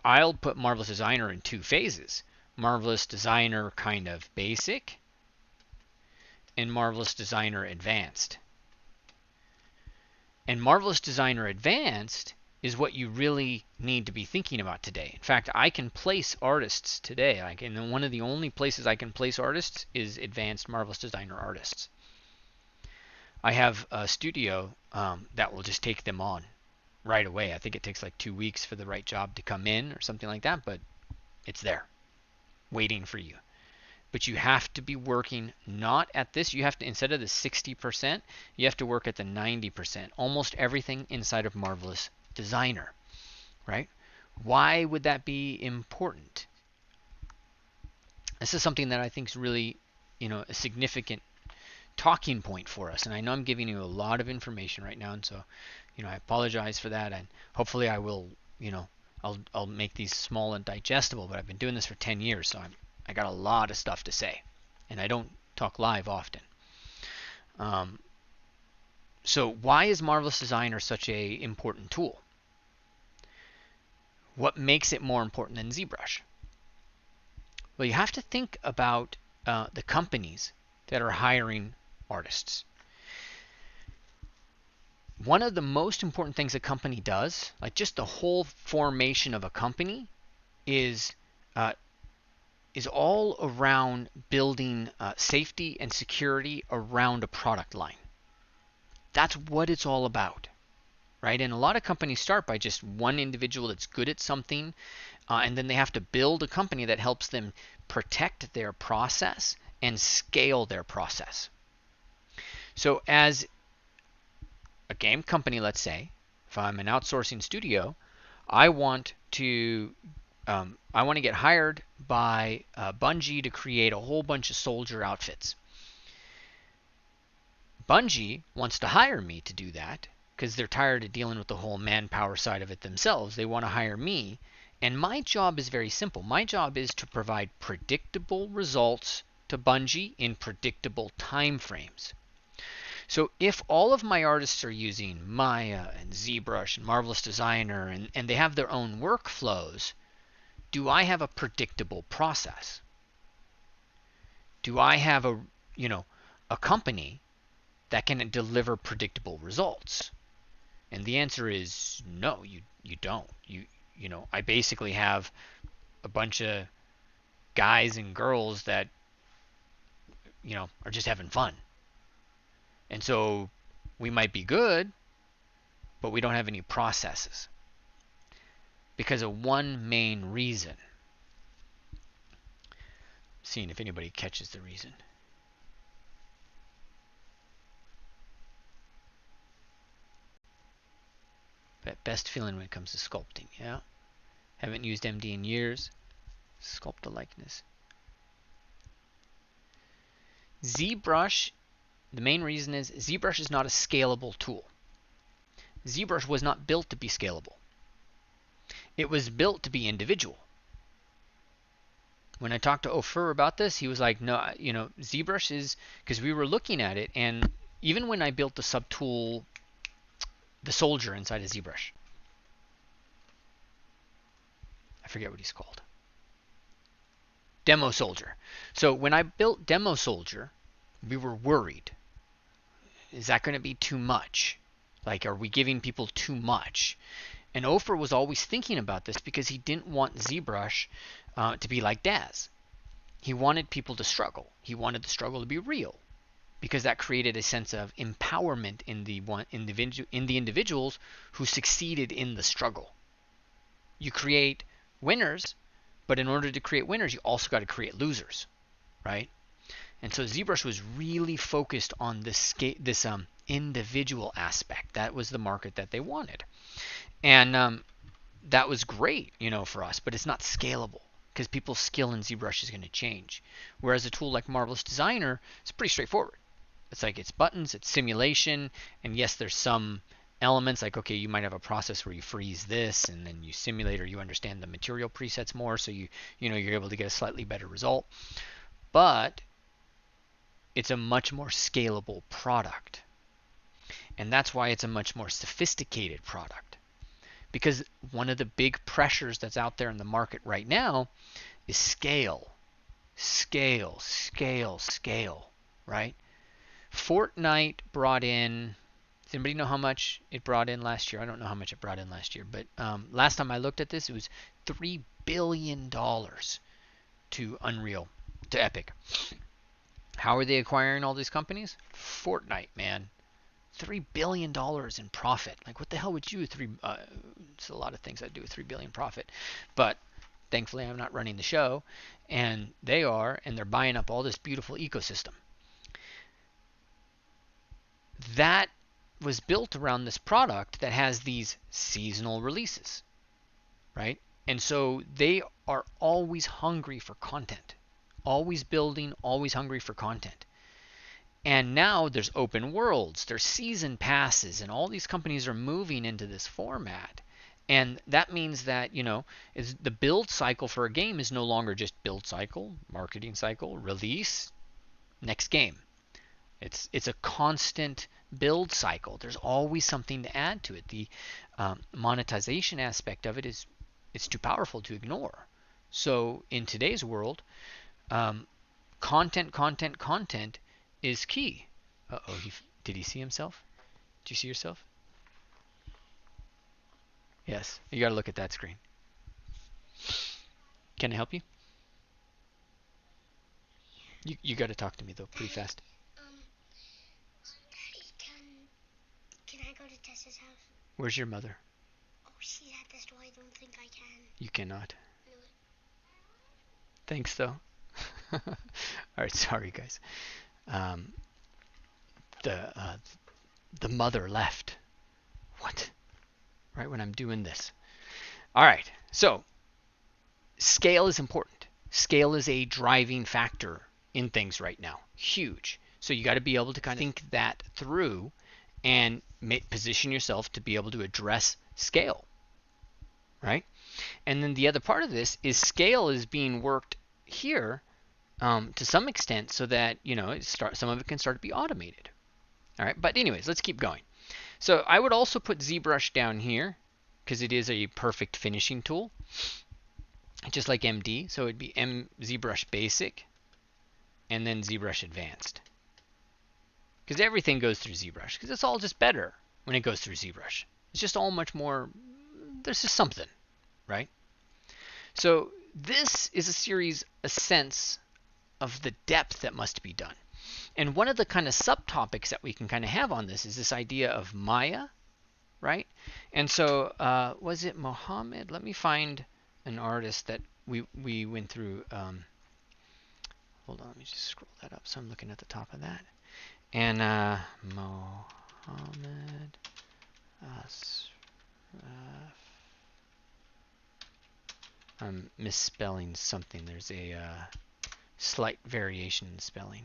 A: I'll put Marvelous Designer in two phases. Marvelous Designer kind of basic and Marvelous Designer Advanced. And Marvelous Designer Advanced is what you really need to be thinking about today. In fact, I can place artists today. And one of the only places I can place artists is Advanced Marvelous Designer Artists. I have a studio that will just take them on right away. I think it takes like 2 weeks for the right job to come in or something like that, but it's there, waiting for you. But you have to be working not at this. You have to, instead of the 60%, you have to work at the 90%. Almost everything inside of Marvelous Designer. right? Why would that be important? This is something that I think is really, a significant talking point for us. And I know I'm giving you a lot of information right now, and so, I apologize for that. And hopefully, I will, I'll make these small and digestible. But I've been doing this for 10 years, so I got a lot of stuff to say, and I don't talk live often. Um, so why is Marvelous Designer such a important tool? What makes it more important than ZBrush? Well, you have to think about the companies that are hiring artists. One of the most important things a company does, like just the whole formation of a company, is uh, is all around building safety and security around a product line. That's what it's all about, right? And a lot of companies start by just one individual that's good at something, and then they have to build a company that helps them protect their process and scale their process. So as a game company, let's say, if I'm an outsourcing studio, I want to get hired by Bungie to create a whole bunch of soldier outfits. Bungie wants to hire me to do that because they're tired of dealing with the whole manpower side of it themselves. They want to hire me, and my job is very simple. My job is to provide predictable results to Bungie in predictable time frames. So if all of my artists are using Maya and ZBrush and Marvelous Designer and they have their own workflows, do I have a predictable process? Do I have a company that can deliver predictable results? And the answer is no, you don't. I basically have a bunch of guys and girls that are just having fun. And so we might be good, but we don't have any processes because of one main reason. Seeing if anybody catches the reason. But best feeling when it comes to sculpting, yeah? Haven't used MD in years. Sculpt a likeness. ZBrush, the main reason is ZBrush is not a scalable tool. ZBrush was not built to be scalable. It was built to be individual. When I talked to Ofer about this, he was like, no, ZBrush is, because we were looking at it, and even when I built the subtool, the soldier inside of ZBrush, I forget what he's called. Demo Soldier. So when I built Demo Soldier, we were worried. Is that going to be too much? Like, are we giving people too much? And Ofer was always thinking about this because he didn't want ZBrush to be like Daz. He wanted people to struggle. He wanted the struggle to be real because that created a sense of empowerment in the individuals who succeeded in the struggle. You create winners, but in order to create winners, you also got to create losers, right? And so ZBrush was really focused on this individual aspect. That was the market that they wanted. And that was great, for us, but it's not scalable because people's skill in ZBrush is going to change. Whereas a tool like Marvelous Designer is pretty straightforward. It's like it's buttons, it's simulation, and yes, there's some elements like, okay, you might have a process where you freeze this and then you simulate or you understand the material presets more, so you're able to get a slightly better result. But it's a much more scalable product. And that's why it's a much more sophisticated product. Because one of the big pressures that's out there in the market right now is scale. Scale, scale, scale, right? Fortnite brought in, does anybody know how much it brought in last year? I don't know how much it brought in last year, but last time I looked at this, it was $3 billion to Unreal, to Epic. How are they acquiring all these companies? Fortnite, man. $3 billion in profit. Like, what the hell would you do with it's a lot of things I'd do with $3 billion profit. But thankfully, I'm not running the show, and they are, and they're buying up all this beautiful ecosystem. That was built around this product that has these seasonal releases. right? And so they are always hungry for content, always building, always hungry for content. And now there's open worlds, there's season passes, and all these companies are moving into this format. And that means that, is the build cycle for a game is no longer just build cycle, marketing cycle, release, next game. It's a constant build cycle. There's always something to add to it. The monetization aspect of it is it's too powerful to ignore. So in today's world, um, content is key. Uh-oh, did he see himself? Did you see yourself? Yes. You got to look at that screen. Can I help you? You got to talk to me though, pretty fast.
B: Daddy, can I go to Tessa's house?
A: Where's your mother?
B: Oh, she's at the store. I don't think I can.
A: You cannot.
B: No.
A: Thanks though. All right, sorry guys. Um, the mother left. What? Right when I'm doing this. All right. So scale is important. Scale is a driving factor in things right now. Huge. So you got to be able to kind of think that through and position yourself to be able to address scale. Right? And then the other part of this is scale is being worked here to some extent so that, some of it can start to be automated. All right. But anyways, let's keep going. So I would also put ZBrush down here because it is a perfect finishing tool, just like MD. So it'd be ZBrush Basic and then ZBrush Advanced, because everything goes through ZBrush because it's all just better when it goes through ZBrush. It's just all much more, there's just something, right? So this is a sense of the depth that must be done. And one of the kind of subtopics that we can kind of have on this is this idea of Maya, right? And so was it Mohammed? Let me find an artist that we went through. Hold on, let me just scroll that up. So I'm looking at the top of that. And Mohammed I'm misspelling something. There's a slight variation in spelling.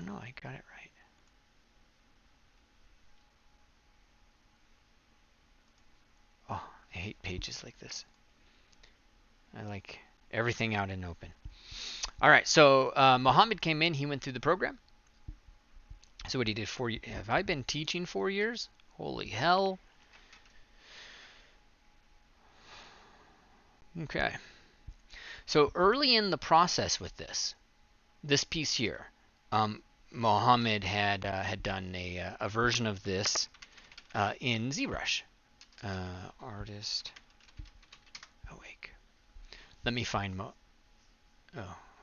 A: Oh no, I got it right. Oh, I hate pages like this. I like everything out and open. All right, so Mohammed came in. He went through the program. So what he did 4 years. Have I been teaching 4 years? Holy hell. Okay. So early in the process with this piece here, Mohammed had done a version of this in ZBrush. Artist. Awake. Let me find Oh,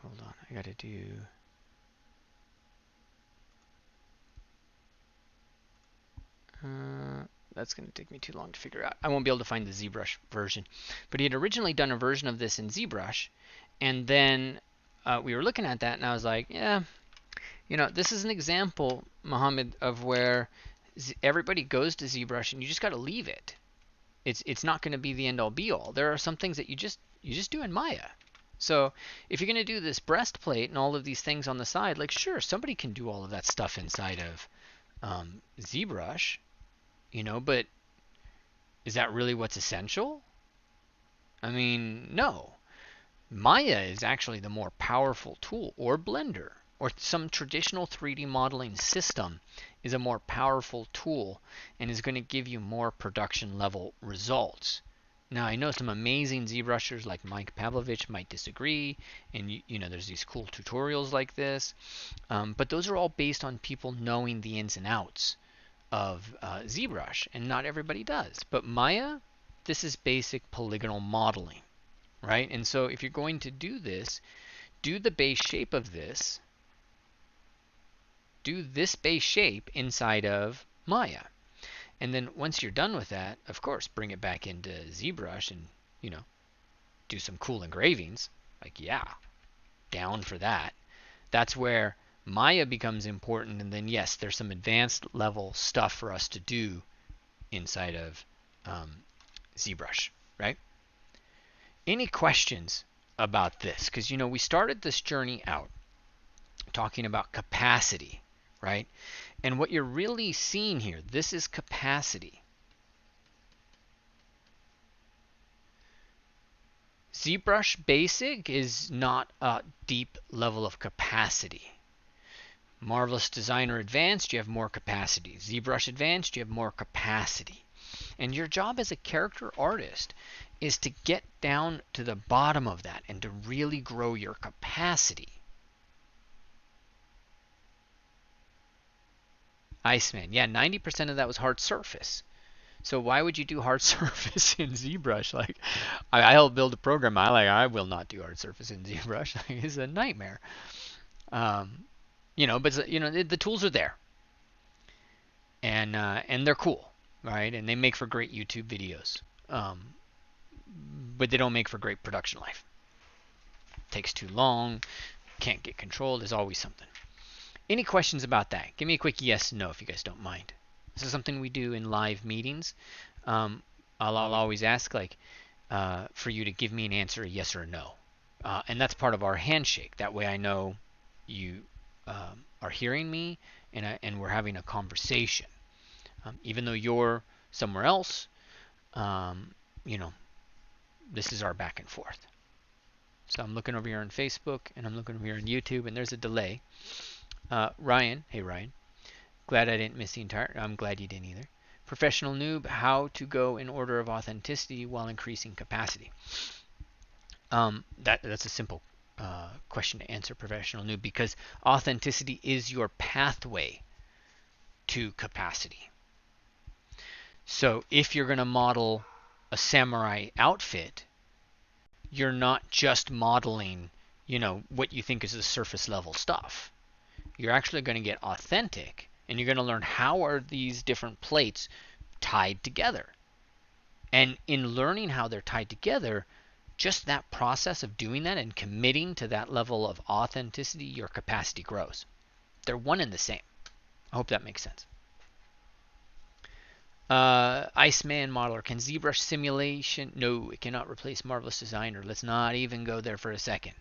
A: hold on. I gotta do. That's going to take me too long to figure out. I won't be able to find the ZBrush version. But he had originally done a version of this in ZBrush, and then we were looking at that, and I was like, yeah, this is an example, Mohammed, of where everybody goes to ZBrush, and you just got to leave it. It's not going to be the end-all be-all. There are some things that you just do in Maya. So if you're going to do this breastplate and all of these things on the side, like sure, somebody can do all of that stuff inside of ZBrush. But is that really what's essential? I mean, no. Maya is actually the more powerful tool, or Blender, or some traditional 3D modeling system is a more powerful tool and is going to give you more production level results. Now, I know some amazing ZBrushers like Mike Pavlovich might disagree, and there's these cool tutorials like this, but those are all based on people knowing the ins and outs of ZBrush, and not everybody does. But Maya, this is basic polygonal modeling, right? And so if you're going to do this, do the base shape of this, do this base shape inside of Maya. And then once you're done with that, of course, bring it back into ZBrush and, do some cool engravings. Like, yeah, down for that. That's where Maya becomes important, and then yes, there's some advanced level stuff for us to do inside of ZBrush, right? Any questions about this? Because, we started this journey out talking about capacity, right? And what you're really seeing here, this is capacity. ZBrush Basic is not a deep level of capacity. Marvelous Designer Advanced, you have more capacity. ZBrush Advanced, you have more capacity. And your job as a character artist is to get down to the bottom of that and to really grow your capacity. Iceman, yeah, 90% of that was hard surface. So why would you do hard surface in ZBrush? Like, I help build a program. I will not do hard surface in ZBrush. It's a nightmare. Um, but the tools are there, and they're cool, right? And they make for great YouTube videos, but they don't make for great production life. Takes too long, can't get control. There's always something. Any questions about that? Give me a quick yes no if you guys don't mind. This is something we do in live meetings. I'll always ask for you to give me an answer, a yes or a no, and that's part of our handshake. That way I know you are hearing me and we're having a conversation. Even though you're somewhere else, this is our back and forth. So I'm looking over here on Facebook and I'm looking over here on YouTube, and there's a delay. Ryan, hey Ryan, glad I didn't miss the entire. I'm glad you didn't either. Professional noob, how to go in order of authenticity while increasing capacity. That's a simple question to answer, professional noob, because authenticity is your pathway to capacity. So if you're going to model a samurai outfit, you're not just modeling, what you think is the surface level stuff. You're actually going to get authentic, and you're going to learn how are these different plates tied together. And in learning how they're tied together, just that process of doing that and committing to that level of authenticity, your capacity grows. They're one and the same. I hope that makes sense. Iceman Modeler, can ZBrush simulation? No, it cannot replace Marvelous Designer. Let's not even go there for a second.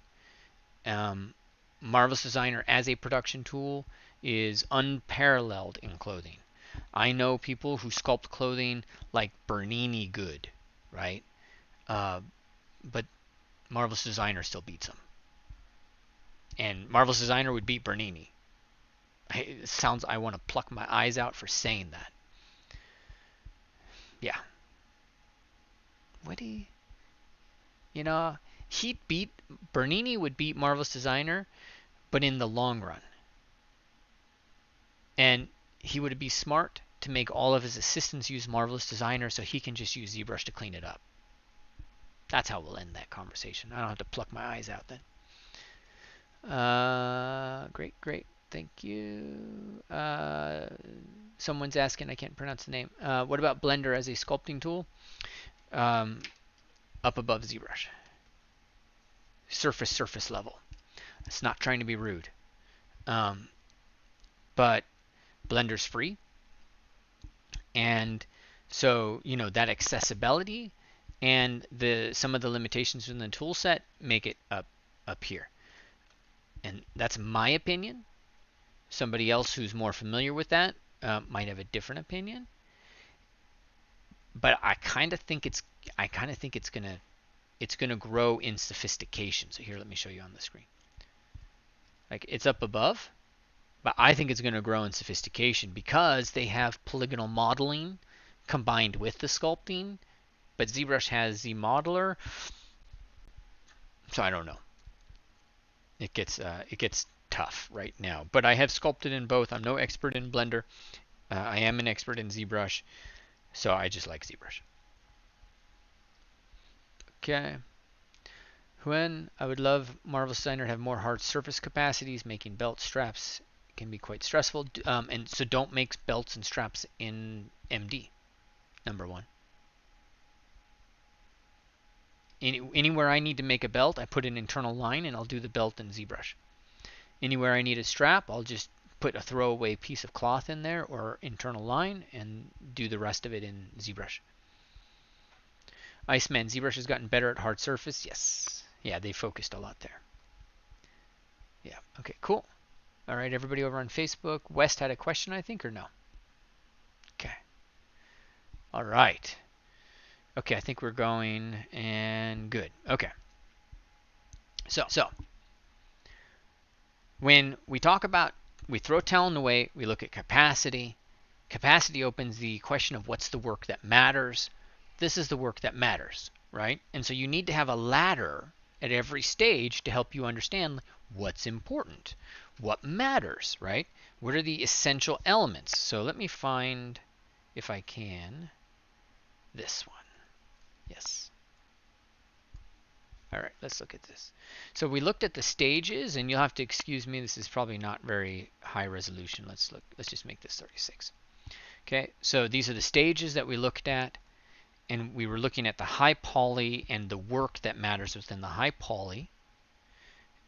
A: Marvelous Designer as a production tool is unparalleled in clothing. I know people who sculpt clothing like Bernini good, right? But Marvelous Designer still beats them. And Marvelous Designer would beat Bernini. It sounds, I want to pluck my eyes out for saying that. Yeah. Would he? He'd beat, Bernini would beat Marvelous Designer, but in the long run. And he would be smart to make all of his assistants use Marvelous Designer so he can just use ZBrush to clean it up. That's how we'll end that conversation. I don't have to pluck my eyes out then. Great. Thank you. Someone's asking, I can't pronounce the name. What about Blender as a sculpting tool? Up above ZBrush. Surface level. It's not trying to be rude. But Blender's free. And so, that accessibility and some of the limitations in the tool set make it up here. And that's my opinion. Somebody else who's more familiar with that might have a different opinion. But I kind of think it's gonna grow in sophistication. So here, let me show you on the screen. Like, it's up above, but I think it's going to grow in sophistication because they have polygonal modeling combined with the sculpting, but ZBrush has the modeler. So I don't know. It gets tough right now, but I have sculpted in both. I'm no expert in Blender. I am an expert in ZBrush, so I just like ZBrush. Okay. When I would love Marvelous Designer to have more hard surface capacities. Making belt straps can be quite stressful, and so don't make belts and straps in MD. Number one. Anywhere I need to make a belt, I put an internal line and I'll do the belt in ZBrush. Anywhere I need a strap, I'll just put a throwaway piece of cloth in there or internal line and do the rest of it in ZBrush. Iceman ZBrush has gotten better at hard surface. Yes. Yeah, they focused a lot there. Yeah. Okay, cool. All right, everybody over on Facebook. West had a question, I think, or no? Okay. All right. Okay, I think we're going and good. Okay. So when we talk about, we throw talent away, we look at capacity. Capacity opens the question of what's the work that matters. This is the work that matters, right? And so you need to have a ladder at every stage to help you understand what's important, what matters, right? What are the essential elements? So let me find, if I can, this one. Yes. All right, let's look at this. So we looked at the stages, and you'll have to excuse me, this is probably not very high resolution. Let's just make this 36. Okay, so these are the stages that we looked at, and we were looking at the high poly and the work that matters within the high poly.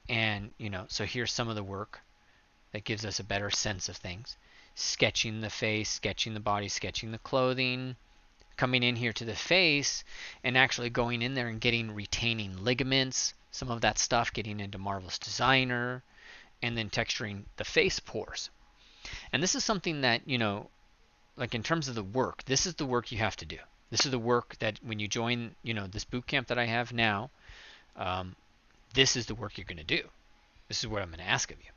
A: And, so here's some of the work that gives us a better sense of things. Sketching the face, sketching the body, sketching the clothing, coming in here to the face and actually going in there and retaining ligaments, some of that stuff, getting into Marvelous Designer, and then texturing the face pores. And this is something that, like in terms of the work, this is the work you have to do. This is the work that when you join, this boot camp that I have now, this is the work you're going to do. This is what I'm going to ask of you.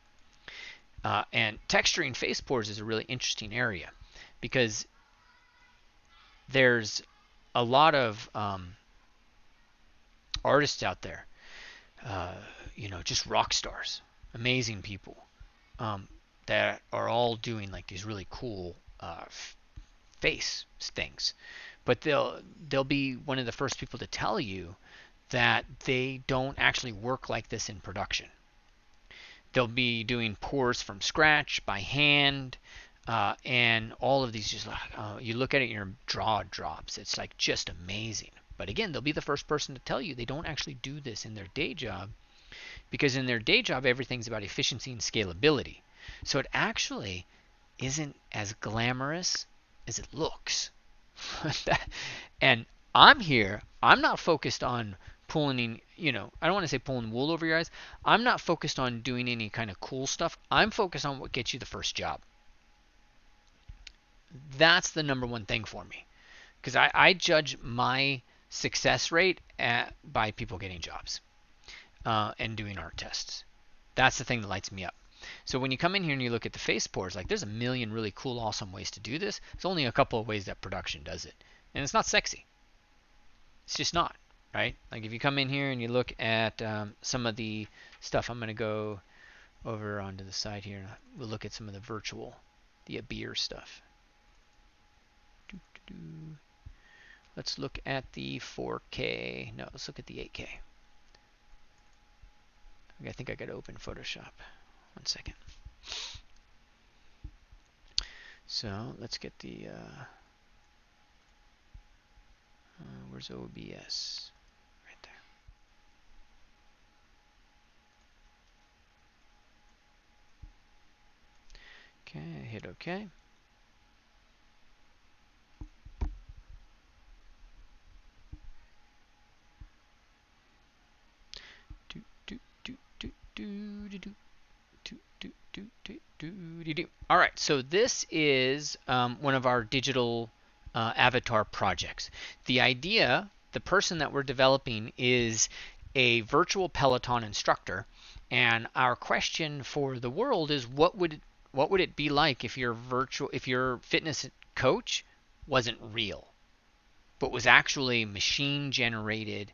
A: And texturing face pores is a really interesting area because there's a lot of artists out there, just rock stars, amazing people that are all doing like these really cool face things. But they'll be one of the first people to tell you that they don't actually work like this in production. They'll be doing pores from scratch by hand. And all of these just you look at it and your jaw drops. It's like just amazing. But again, they'll be the first person to tell you they don't actually do this in their day job, because in their day job everything's about efficiency and scalability. So it actually isn't as glamorous as it looks. And I'm here. I'm not focused on pulling, I don't want to say pulling wool over your eyes. I'm not focused on doing any kind of cool stuff. I'm focused on what gets you the first job. That's the number one thing for me, because I judge my success rate by people getting jobs and doing art tests. That's the thing that lights me up. So when you come in here and you look at the face pores, like there's a million really cool, awesome ways to do this. There's only a couple of ways that production does it, and it's not sexy. It's just not, right? Like if you come in here and you look at some of the stuff, I'm going to go over onto the side here, and we'll look at some of the virtual, the beer stuff. Let's look at the 4K. No, let's look at the 8K. I think I got to open Photoshop. One second. So let's get the where's OBS? Right there. Okay, hit OK. All right, so this is one of our digital avatar projects. The idea, the person that we're developing is a virtual Peloton instructor, and our question for the world is what would it be like if your fitness coach wasn't real, but was actually machine generated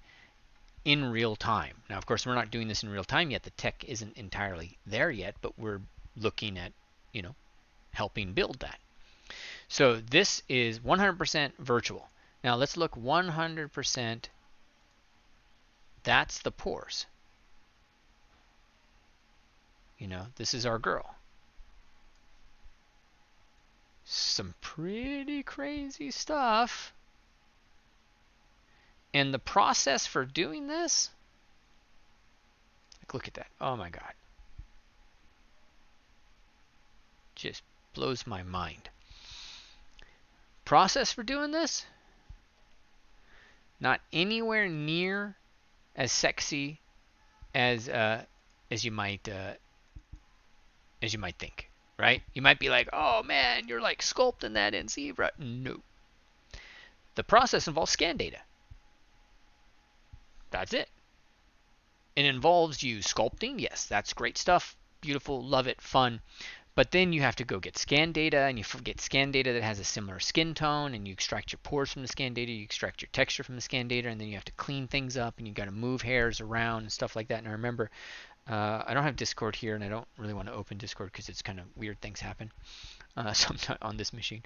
A: in real time. Now, of course, we're not doing this in real time yet. The tech isn't entirely there yet, but we're looking at, helping build that. So this is 100% virtual. Now let's look 100%. That's the pores. This is our girl. Some pretty crazy stuff. And the process for doing this, look at that. Oh my God. Just blows my mind. Process for doing this, Not anywhere near as sexy as as you might as you might think, right? You might be like, "Oh man, you're like sculpting that in Zebra." No, the process involves scan data. That's it. It involves you sculpting. Yes, that's great stuff. Beautiful, love it, fun. But then you have to go get scan data, and you get scan data that has a similar skin tone, and you extract your pores from the scan data, you extract your texture from the scan data, and then you have to clean things up, and you got to move hairs around and stuff like that. And I remember, I don't have Discord here, and I don't really want to open Discord because it's kind of weird things happen sometimes on this machine.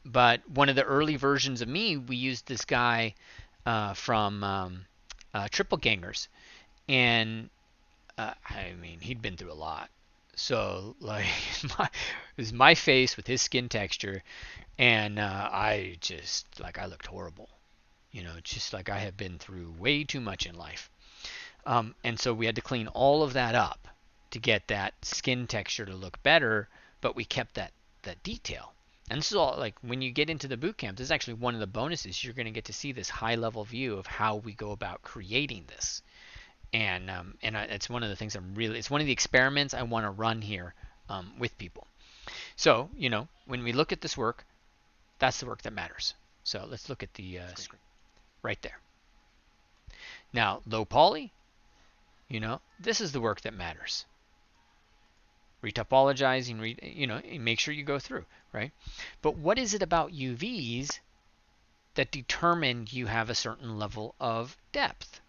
A: But one of the early versions of me, we used this guy from Triple Gangers, and I mean, he'd been through a lot. So like, it was my face with his skin texture, and I just like I looked horrible. Just like I have been through way too much in life. And so we had to clean all of that up to get that skin texture to look better, but we kept that detail. And this is all like when you get into the boot camp, this is actually one of the bonuses. You're going to get to see this high level view of how we go about creating this. And it's one of the things it's one of the experiments I want to run here with people. So when we look at this work, that's the work that matters. So let's look at the screen right there. Now low poly, this is the work that matters. Retopologizing, make sure you go through, right? But what is it about UVs that determine you have a certain level of depth?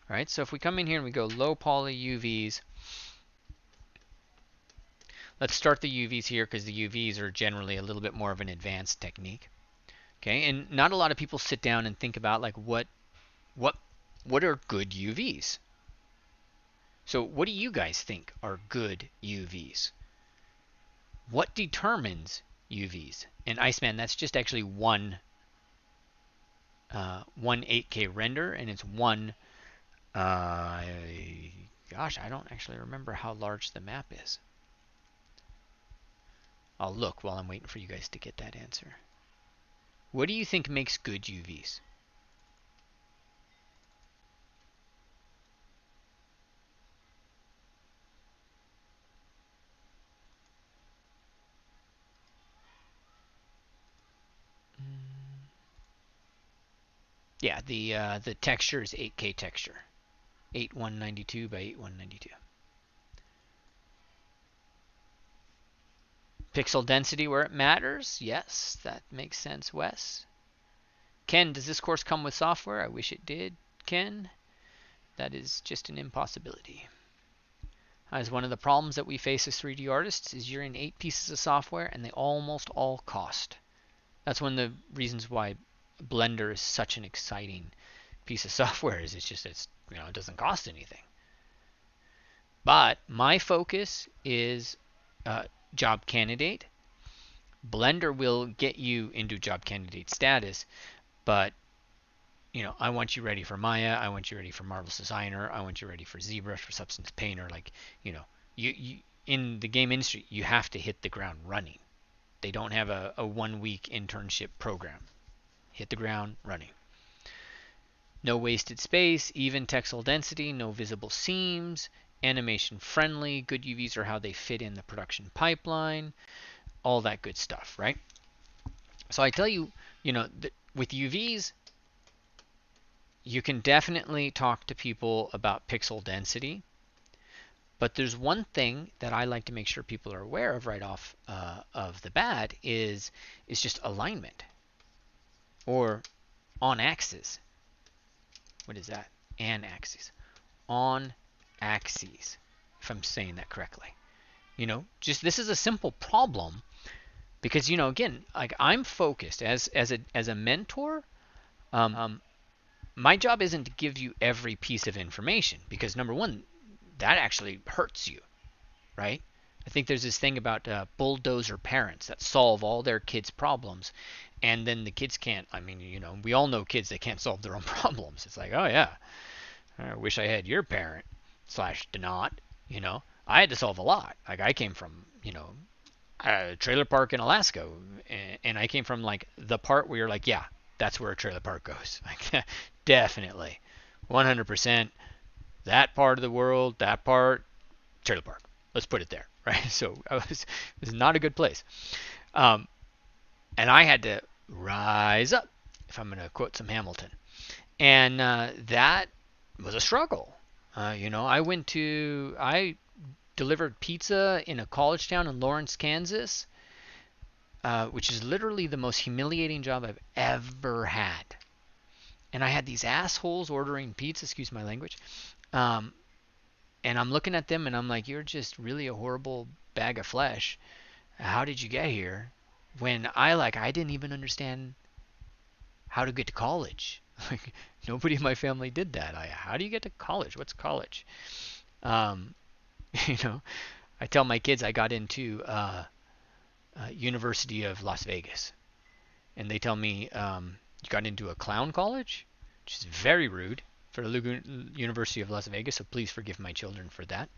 A: Right, so if we come in here and we go low poly UVs, let's start the UVs here because the UVs are generally a little bit more of an advanced technique. Okay, and not a lot of people sit down and think about like what are good UVs. So what do you guys think are good UVs? What determines UVs? And Iceman, that's just actually one 8K render, and it's one. Gosh, I don't actually remember how large the map is. I'll look while I'm waiting for you guys to get that answer. What do you think makes good UVs? Yeah, the texture is 8K texture. 8192 by 8192. Pixel density where it matters? Yes, that makes sense, Wes. Ken, does this course come with software? I wish it did, Ken. That is just an impossibility. As one of the problems that we face as 3D artists is you're in 8 pieces of software and they almost all cost. That's one of the reasons why Blender is such an exciting piece of software is it doesn't cost anything. But my focus is job candidate. Blender will get you into job candidate status, but I want you ready for Maya. I want you ready for Marvelous Designer. I want you ready for ZBrush, for Substance Painter. Like you in the game industry, you have to hit the ground running. They don't have a 1-week internship program. Hit the ground running. No wasted space, even textile density, no visible seams, animation friendly, good UVs are how they fit in the production pipeline, all that good stuff, right? So I tell you, with UVs, you can definitely talk to people about pixel density, but there's one thing that I like to make sure people are aware of right off of the bat is just alignment or on axis. What is that? Axis. On axes, if I'm saying that correctly. Just this is a simple problem because again, like I'm focused as a mentor. My job isn't to give you every piece of information because number one, that actually hurts you, right? I think there's this thing about bulldozer parents that solve all their kids' problems, and then the kids can't. I mean, we all know kids that can't solve their own problems. It's like, oh yeah, I wish I had your parent slash not. I had to solve a lot. Like I came from a trailer park in Alaska, and I came from like the part where you're like, yeah, that's where a trailer park goes. Like, definitely, 100%. That part of the world, that part, trailer park. Let's put it there, right? So it was not a good place. Um, and I had to rise up, if I'm going to quote some Hamilton. And that was a struggle. I delivered pizza in a college town in Lawrence, Kansas, which is literally the most humiliating job I've ever had. And I had these assholes ordering pizza, excuse my language. Um, and I'm looking at them and I'm like, you're just really a horrible bag of flesh. How did you get here? When I didn't even understand how to get to college. Like, nobody in my family did that. How do you get to college? What's college? Um, you know, I tell my kids I got into University of Las Vegas, and they tell me you got into a clown college, which is very rude for the University of Las Vegas. So please forgive my children for that.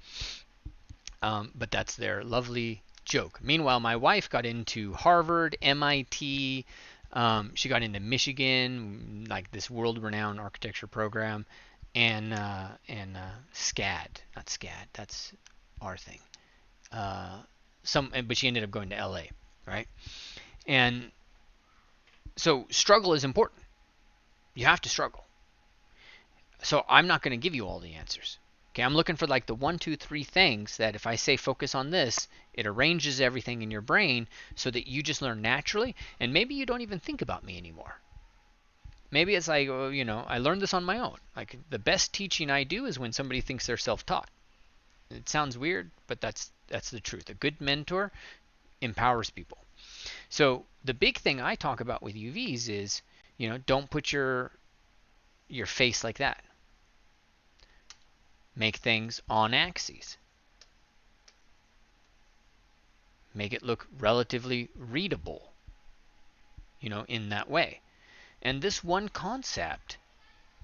A: But that's their lovely joke. Meanwhile, my wife got into Harvard, MIT. She got into Michigan, like this world-renowned architecture program, and SCAD, not SCAD. That's our thing. But she ended up going to LA, right? And so struggle is important. You have to struggle. So I'm not going to give you all the answers. Okay, I'm looking for like the 1, 2, 3 things that if I say focus on this, it arranges everything in your brain so that you just learn naturally, and maybe you don't even think about me anymore. Maybe it's like, well, I learned this on my own. Like the best teaching I do is when somebody thinks they're self-taught. It sounds weird, but that's the truth. A good mentor empowers people. So the big thing I talk about with UVs is, don't put your face like that. Make things on axes. Make it look relatively readable, in that way. And this one concept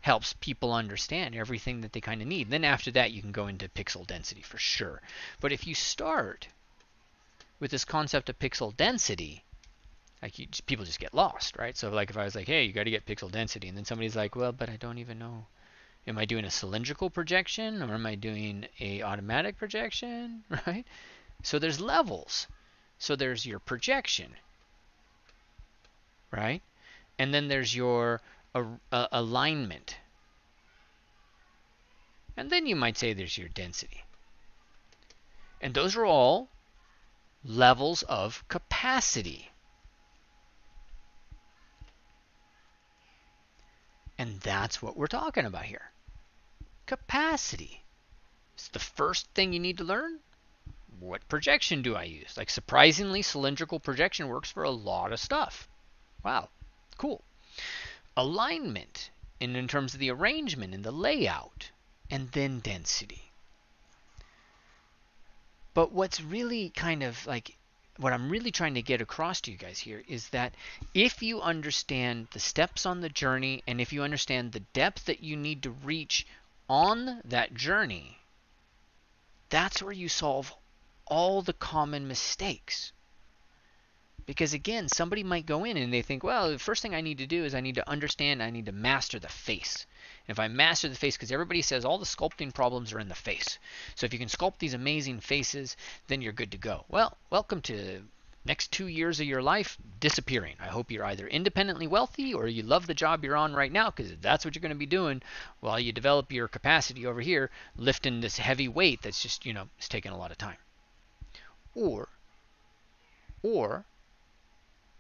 A: helps people understand everything that they kind of need. Then after that, you can go into pixel density for sure. But if you start with this concept of pixel density, like people just get lost, right? So like if I was like, hey, you got to get pixel density, and then somebody's like, well, but I don't even know. Am I doing a cylindrical projection or am I doing a automatic projection, right? So there's levels. So there's your projection, right? And then there's your alignment. And then you might say there's your density. And those are all levels of capacity. And that's what we're talking about here. Capacity. It's the first thing you need to learn. What projection do I use? Like surprisingly, cylindrical projection works for a lot of stuff. Wow, cool. Alignment, and in terms of the arrangement and the layout, and then density. But what's really kind of like, what I'm really trying to get across to you guys here is that if you understand the steps on the journey, and if you understand the depth that you need to reach on that journey, that's where you solve all the common mistakes. Because again, somebody might go in and they think, well, the first thing I need to do is I need to understand, I need to master the face. And if I master the face, because everybody says all the sculpting problems are in the face. So if you can sculpt these amazing faces, then you're good to go. Well, welcome to next 2 years of your life disappearing. I hope you're either independently wealthy or you love the job you're on right now, because that's what you're going to be doing while you develop your capacity over here, lifting this heavy weight that's just, it's taking a lot of time. Or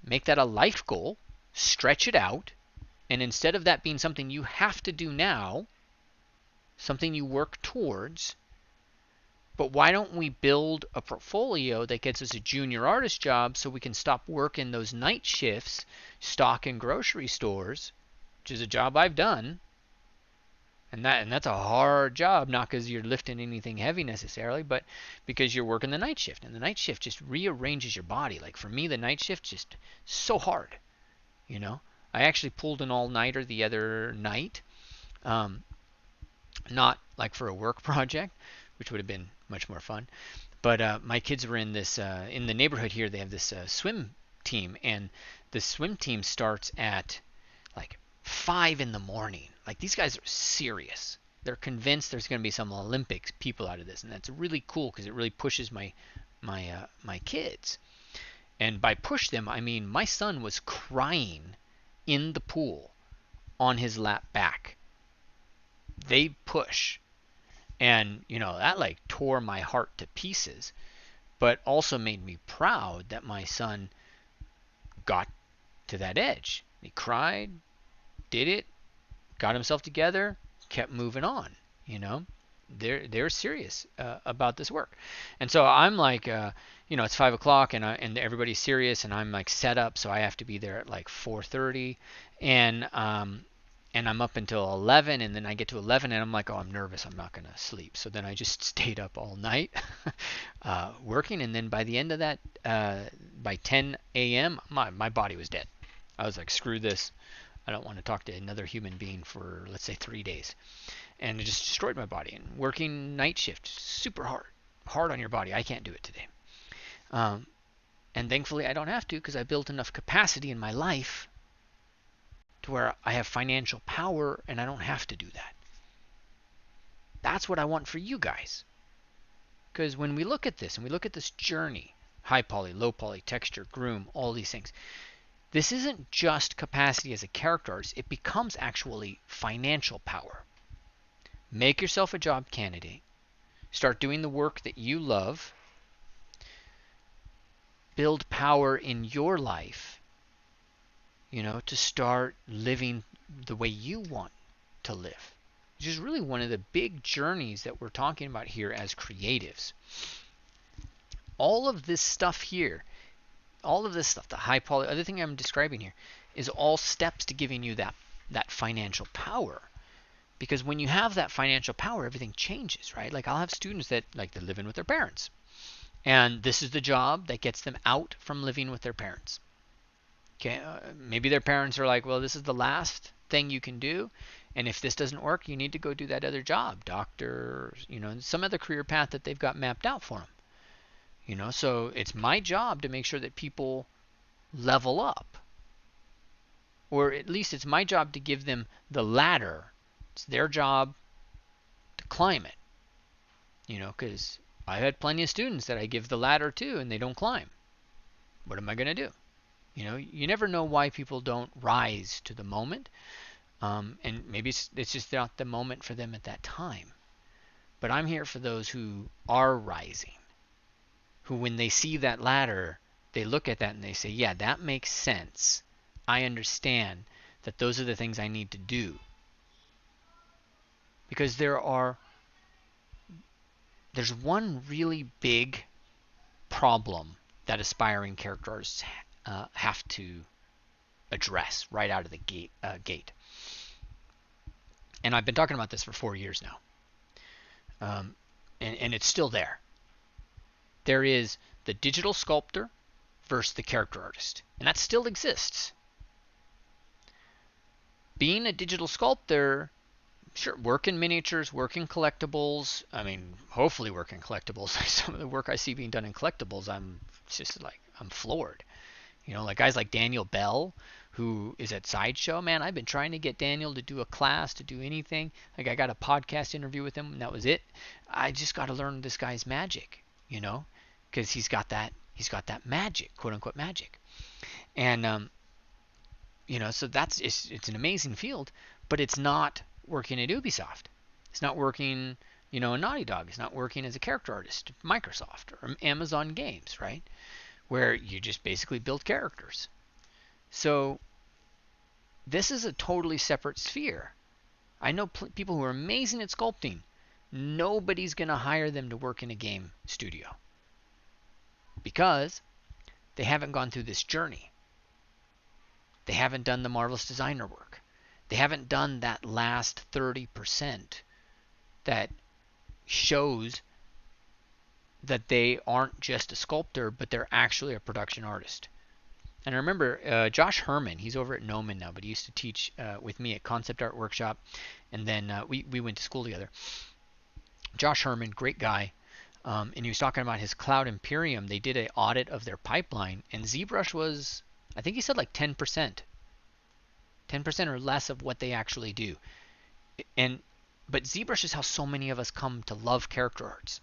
A: make that a life goal, stretch it out, and instead of that being something you have to do now, something you work towards, but why don't we build a portfolio that gets us a junior artist job so we can stop working those night shifts, stock in grocery stores, which is a job I've done. And that's a hard job, not because you're lifting anything heavy necessarily, but because you're working the night shift. And the night shift just rearranges your body. Like for me, the night shift just so hard. I actually pulled an all-nighter the other night. Not like for a work project, which would have been much more fun. But my kids were in this, in the neighborhood here, they have this swim team. And the swim team starts at like 5 in the morning. Like these guys are serious. They're convinced there's going to be some Olympics people out of this, and that's really cool because it really pushes my kids. And by push them, I mean my son was crying in the pool on his lap back. They push, and that like tore my heart to pieces, but also made me proud that my son got to that edge. He cried, did it, got himself together, kept moving on. You know, they're serious about this work, and so I'm like, it's 5 o'clock, and everybody's serious, and I'm like set up, so I have to be there at like 4:30, and I'm up until 11, and then I get to 11, and I'm like, oh, I'm nervous, I'm not gonna sleep. So then I just stayed up all night working, and then by the end of that, by 10 a.m., my body was dead. I was like, screw this. I don't want to talk to another human being for, let's say, 3 days. And it just destroyed my body. And working night shift, super hard on your body. I can't do it today. Um, and thankfully, I don't have to because I built enough capacity in my life to where I have financial power and I don't have to do that. That's what I want for you guys. Because when we look at this and we look at this journey, high poly, low poly, texture, groom, all these things, this isn't just capacity as a character artist. It becomes actually financial power. Make yourself a job candidate. Start doing the work that you love. Build power in your life, to start living the way you want to live. Which is really one of the big journeys that we're talking about here as creatives. All of this stuff here, the high poly, other thing I'm describing here, is all steps to giving you that financial power. Because when you have that financial power, everything changes, right? Like I'll have students that live in with their parents. And this is the job that gets them out from living with their parents. Okay, maybe their parents are like, well, this is the last thing you can do. And if this doesn't work, you need to go do that other job, doctor, some other career path that they've got mapped out for them. So it's my job to make sure that people level up. Or at least it's my job to give them the ladder. It's their job to climb it. Because I had plenty of students that I give the ladder to and they don't climb. What am I going to do? You never know why people don't rise to the moment. And maybe it's just not the moment for them at that time. But I'm here for those who are rising. Who, when they see that ladder, they look at that and they say, yeah, that makes sense. I understand that those are the things I need to do. Because there's one really big problem that aspiring character artists have to address right out of the gate. And I've been talking about this for 4 years now. And it's still there. There is the digital sculptor versus the character artist. And that still exists. Being a digital sculptor, sure, work in miniatures, work in collectibles. I mean, hopefully work in collectibles. Some of the work I see being done in collectibles, I'm floored. Like guys like Daniel Bell, who is at Sideshow. Man, I've been trying to get Daniel to do a class, to do anything. Like I got a podcast interview with him, and that was it. I just got to learn this guy's magic, because he's got that magic, quote unquote magic. And so it's an amazing field, but it's not working at Ubisoft. It's not working, at Naughty Dog. It's not working as a character artist at Microsoft or Amazon Games, right? Where you just basically build characters. So this is a totally separate sphere. I know people who are amazing at sculpting. Nobody's going to hire them to work in a game studio because they haven't gone through this journey. They haven't done the marvelous designer work. They haven't done that last 30% that shows that they aren't just a sculptor, but they're actually a production artist. And I remember Josh Herman, he's over at Noman now, but he used to teach with me at Concept Art Workshop, and then we went to school together. Josh Herman, great guy, and he was talking about his Cloud Imperium. They did an audit of their pipeline, and ZBrush was, I think he said like 10%. 10% or less of what they actually do. And but ZBrush is how so many of us come to love character arts.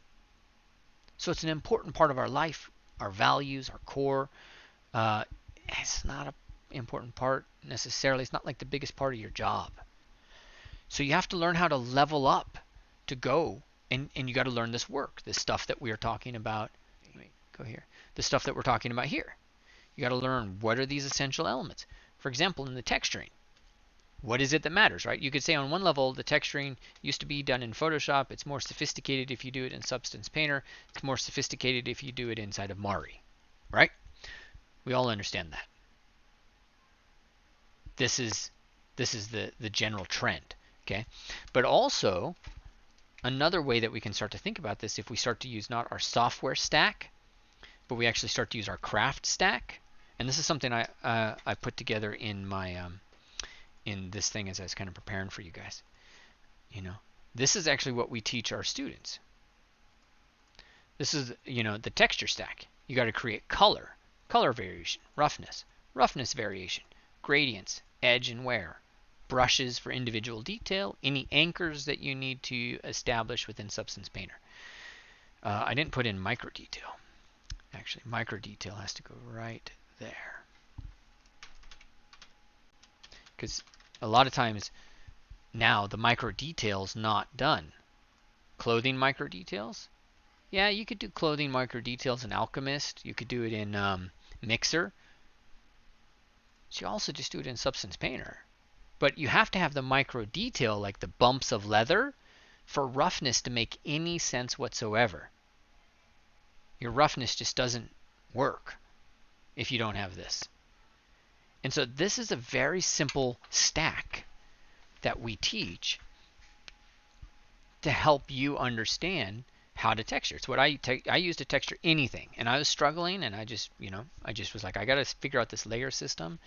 A: So it's an important part of our life, our values, our core. Uh, it's not an important part necessarily. It's not like the biggest part of your job. So you have to learn how to level up to go, and you got to learn this work, this stuff that we are talking about. Let me go here. The stuff that we're talking about here. You got to learn what are these essential elements. For example, in the texturing, what is it that matters, right? You could say on one level, the texturing used to be done in Photoshop. It's more sophisticated if you do it in Substance Painter. It's more sophisticated if you do it inside of Mari, right? We all understand that. This is the general trend, okay? But also, another way that we can start to think about this, if we start to use not our software stack, but we actually start to use our craft stack, and this is something I put together in my in this thing as I was kind of preparing for you guys. You know, this is actually what we teach our students. This is, you know, the texture stack. You got to create color, color variation, roughness, roughness variation, gradients, edge and wear, brushes for individual detail, any anchors that you need to establish within Substance Painter. I didn't put in micro detail. Actually, micro detail has to go right there. Because a lot of times now the micro detail's not done. Clothing micro details? Yeah, you could do clothing micro details in Alchemist. You could do it in Mixer. So you also just do it in Substance Painter. But you have to have the micro detail, like the bumps of leather, for roughness to make any sense whatsoever. Your roughness just doesn't work if you don't have this. And so this is a very simple stack that we teach to help you understand how to texture. It's what I use to texture anything. And I was struggling, and I just was like, I got to figure out this layer system.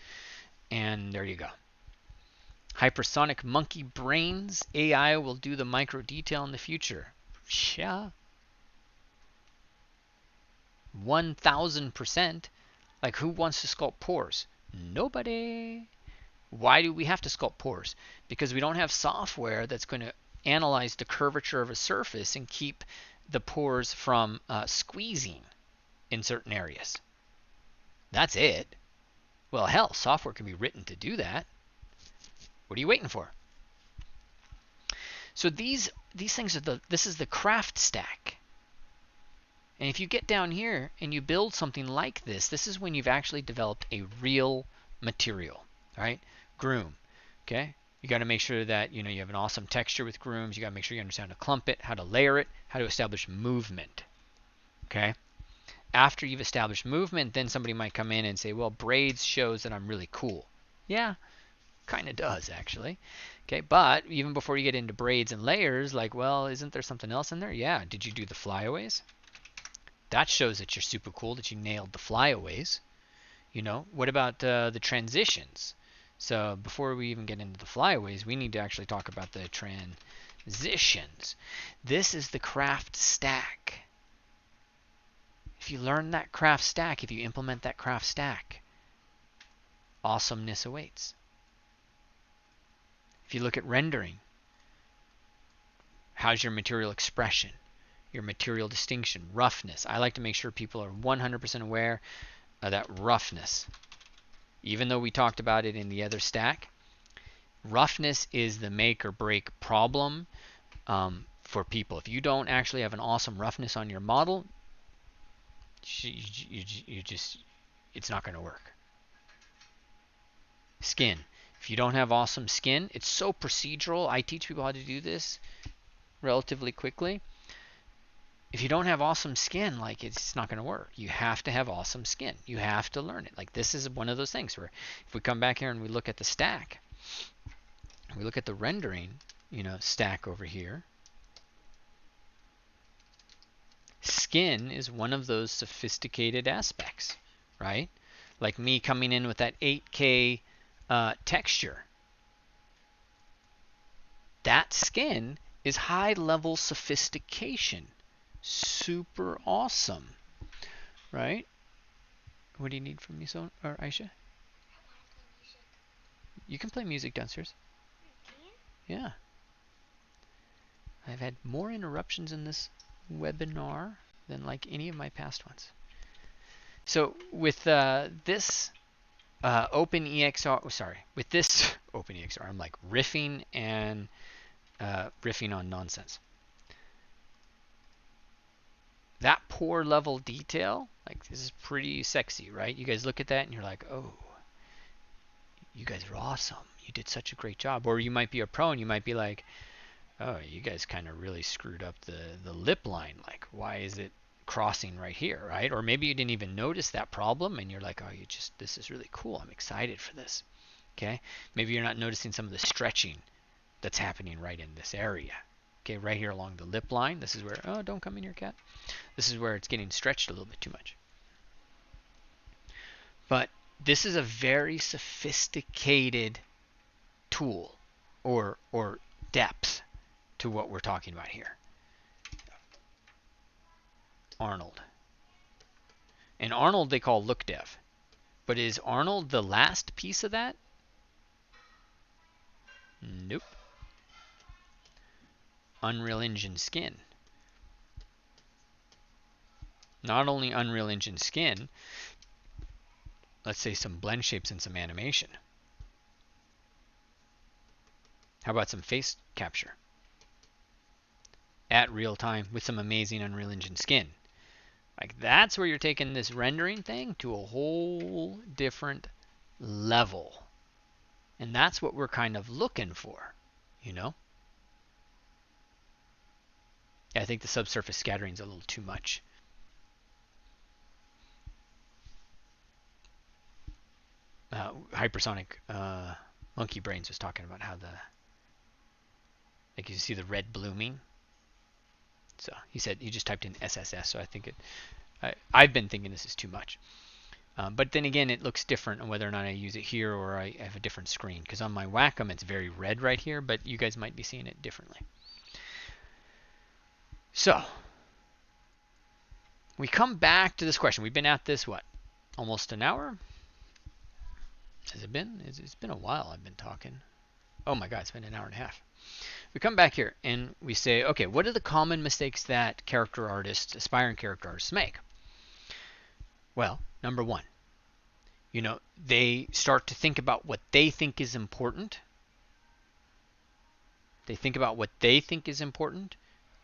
A: And there you go. Hypersonic monkey brains. AI will do the micro detail in the future. Yeah. 1000%. Like, who wants to sculpt pores? Nobody. Why do we have to sculpt pores? Because we don't have software that's going to analyze the curvature of a surface and keep the pores from squeezing in certain areas. That's it. Well, hell, software can be written to do that. What are you waiting for? So these things are this is the craft stack. And if you get down here and you build something like this, this is when you've actually developed a real material, right? Groom, okay? You got to make sure that you have an awesome texture with grooms. You got to make sure you understand how to clump it, how to layer it, how to establish movement, okay? After you've established movement, then somebody might come in and say, well, braids shows that I'm really cool. Yeah, kind of does actually. Okay, but even before you get into braids and layers, like, well, isn't there something else in there? Yeah, did you do the flyaways? That shows that you're super cool, that you nailed the flyaways. What about the transitions? So before we even get into the flyaways, we need to actually talk about the transitions. This is the craft stack. If you learn that craft stack, if you implement that craft stack, awesomeness awaits. If you look at rendering, how's your material expression, your material distinction, roughness? I like to make sure people are 100% aware of that roughness. Even though we talked about it in the other stack, roughness is the make or break problem for people. If you don't actually have an awesome roughness on your model, it's not going to work. Skin. If you don't have awesome skin, it's so procedural. I teach people how to do this relatively quickly. If you don't have awesome skin, like, it's not going to work. You have to have awesome skin. You have to learn it. Like, this is one of those things where if we come back here and we look at the stack, we look at the rendering, stack over here, skin is one of those sophisticated aspects, right? Like me coming in with that 8K texture. That skin is high level sophistication. Super awesome, right? What do you need from me, or Aisha? You can play music downstairs.
B: Can you?
A: Yeah. I've had more interruptions in this webinar than like any of my past ones. So with this OpenEXR, with this OpenEXR, I'm like riffing and riffing on nonsense. That poor level detail, like this is pretty sexy, right? You guys look at that and you're like, oh, you guys are awesome. You did such a great job. Or you might be a pro and you might be like, oh, you guys kind of really screwed up the lip line. Like, why is it crossing right here, right? Or maybe you didn't even notice that problem and you're like, oh, this is really cool. I'm excited for this. Okay. Maybe you're not noticing some of the stretching that's happening right in this area. Okay, right here along the lip line. This is where, oh, don't come in here, cat. This is where it's getting stretched a little bit too much. But this is a very sophisticated tool or depth to what we're talking about here. Arnold. And Arnold they call look dev. But is Arnold the last piece of that? Nope. Unreal Engine skin. Not only Unreal Engine skin, let's say some blend shapes and some animation. How about some face capture? At real time with some amazing Unreal Engine skin. Like that's where you're taking this rendering thing to a whole different level. And that's what we're kind of looking for, you know? Yeah, I think the subsurface scattering is a little too much. Hypersonic Monkey Brains was talking about how like you see the red blooming. So he said he just typed in SSS, so I think I've been thinking this is too much. But then again, it looks different on whether or not I use it here or I have a different screen. Because on my Wacom, it's very red right here, but you guys might be seeing it differently. So we come back to this question. We've been at this, what, almost an hour? Has it been? It's been a while I've been talking. Oh my God, it's been an hour and a half. We come back here and we say, okay, what are the common mistakes that character artists, aspiring character artists make? Well, number one, they start to think about what they think is important. They think about what they think is important,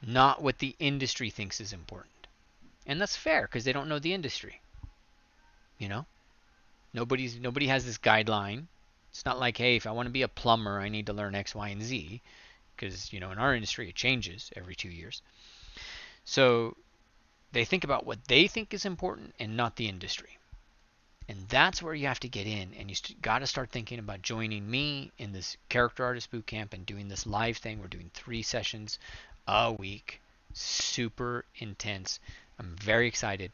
A: not what the industry thinks is important. And that's fair because they don't know the industry. You know, nobody has this guideline. It's not like, hey, if I want to be a plumber, I need to learn X, Y, and Z, because in our industry it changes every 2 years. So they think about what they think is important and not the industry. And that's where you have to get in, and you got to start thinking about joining me in this Character Artist Bootcamp and doing this live thing. We're doing 3 sessions a week, super intense. I'm very excited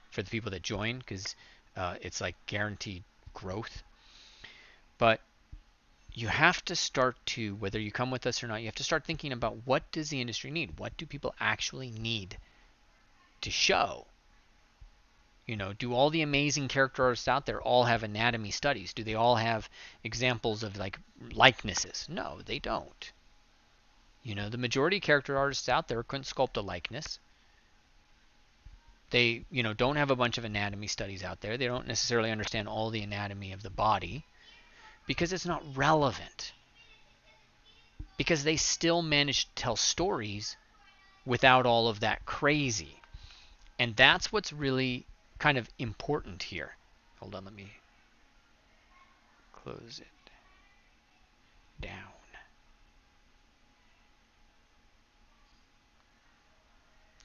A: for the people that join because it's like guaranteed growth. But you have to start to, whether you come with us or not, you have to start thinking about what does the industry need? What do people actually need to show? Do all the amazing character artists out there all have anatomy studies? Do they all have examples of like likenesses? No, they don't. The majority of character artists out there couldn't sculpt a likeness. They, don't have a bunch of anatomy studies out there. They don't necessarily understand all the anatomy of the body because it's not relevant. Because they still manage to tell stories without all of that crazy. And that's what's really kind of important here. Hold on, let me close it down.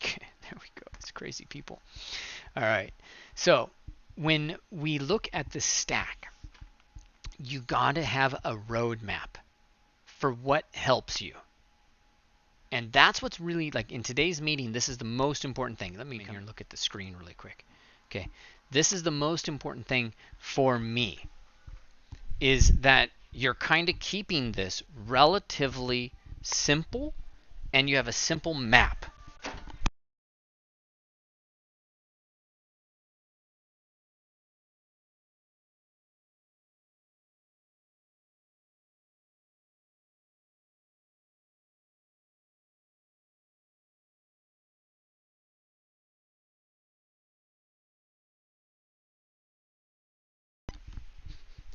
A: Okay, there we go. It's crazy people. All right. So when we look at the stack, you got to have a roadmap for what helps you. And that's what's really like in today's meeting. This is the most important thing. Let me come here and look at the screen really quick. Okay. This is the most important thing for me is that you're kind of keeping this relatively simple and you have a simple map.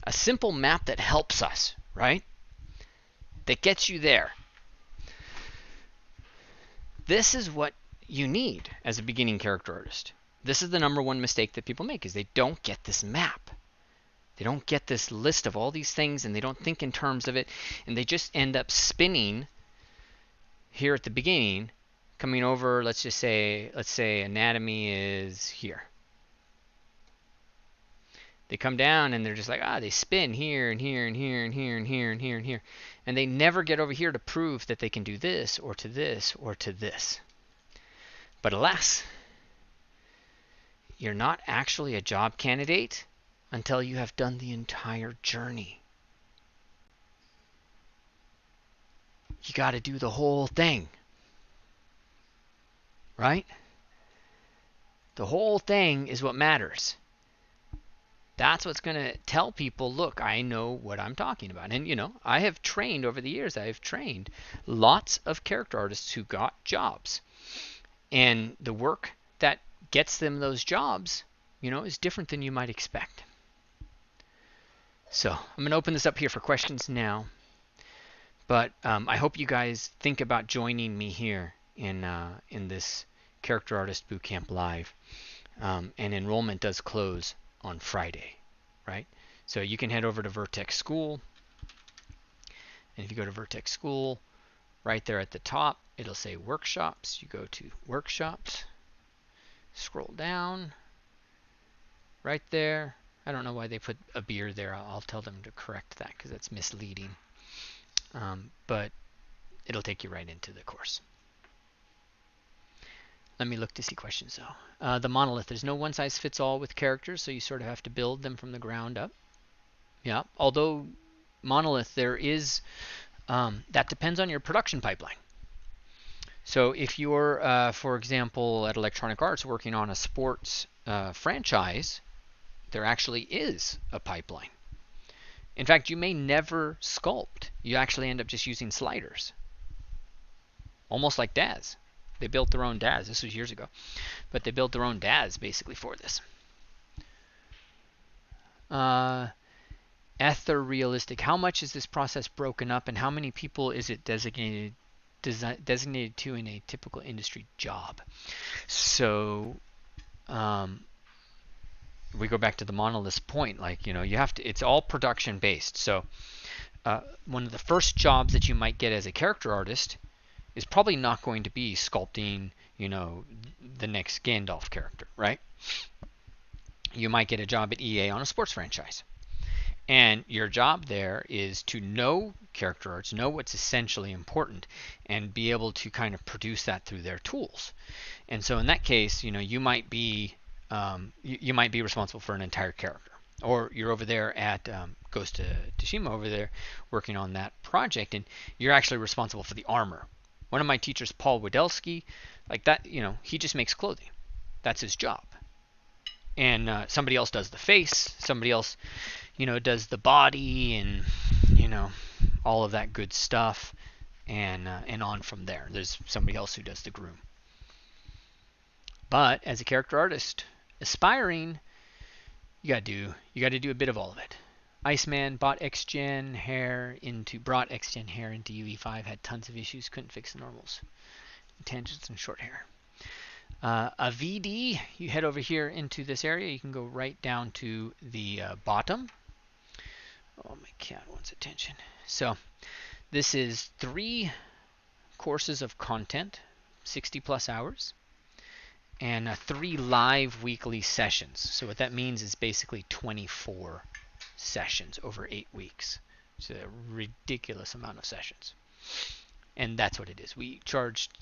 A: A simple map that helps us, right? That gets you there. This is what you need as a beginning character artist. This is the number one mistake that people make, is they don't get this map. They don't get this list of all these things, and they don't think in terms of it, and they just end up spinning here at the beginning, coming over, let's say anatomy is here. They come down and they're just like, they spin here and here and here and here and here and here and here. And they never get over here to prove that they can do this or to this or to this. But alas, you're not actually a job candidate until you have done the entire journey. You got to do the whole thing. Right? The whole thing is what matters. That's what's going to tell people, look, I know what I'm talking about. And, I have trained over the years, I have trained lots of character artists who got jobs. And the work that gets them those jobs, is different than you might expect. So I'm going to open this up here for questions now. But I hope you guys think about joining me here in this Character Artist Bootcamp Live. And enrollment does close on Friday, right? So you can head over to Vertex School. And if you go to Vertex School, right there at the top, it'll say Workshops. You go to Workshops, scroll down, right there. I don't know why they put a beer there. I'll tell them to correct that because that's misleading. But it'll take you right into the course. Let me look to see questions though. The monolith, there's no one size fits all with characters, so you sort of have to build them from the ground up. Yeah, although monolith, there is, that depends on your production pipeline. So if you're, for example, at Electronic Arts working on a sports franchise, there actually is a pipeline. In fact, you may never sculpt. You actually end up just using sliders. Almost like DAZ. They built their own DAZ. This was years ago. But they built their own DAZ basically for this. Ether-realistic. How much is this process broken up, and how many people is it designated to in a typical industry job? So we go back to the monolith point. Like, you have to, it's all production based. So one of the first jobs that you might get as a character artist is probably not going to be sculpting, the next Gandalf character, right? You might get a job at EA on a sports franchise. And your job there is to know character arts, know what's essentially important, and be able to kind of produce that through their tools. And so in that case, you might be you might be responsible for an entire character. Or you're over there at Ghost of Tsushima over there working on that project, and you're actually responsible for the armor. One of my teachers, Paul Wadelski, like that, he just makes clothing. That's his job. And somebody else does the face, somebody else, does the body, and all of that good stuff, and on from there. There's somebody else who does the groom. But as a character artist, aspiring, you gotta do a bit of all of it. Iceman brought XGen hair into UE5, had tons of issues, couldn't fix the normals, tangents, and short hair. A VD, you head over here into this area. You can go right down to the bottom. Oh, my cat wants attention. So this is 3 courses of content, 60 plus hours, and 3 live weekly sessions. So what that means is basically 24 sessions over 8 weeks. It's a ridiculous amount of sessions. And that's what it is. We charged,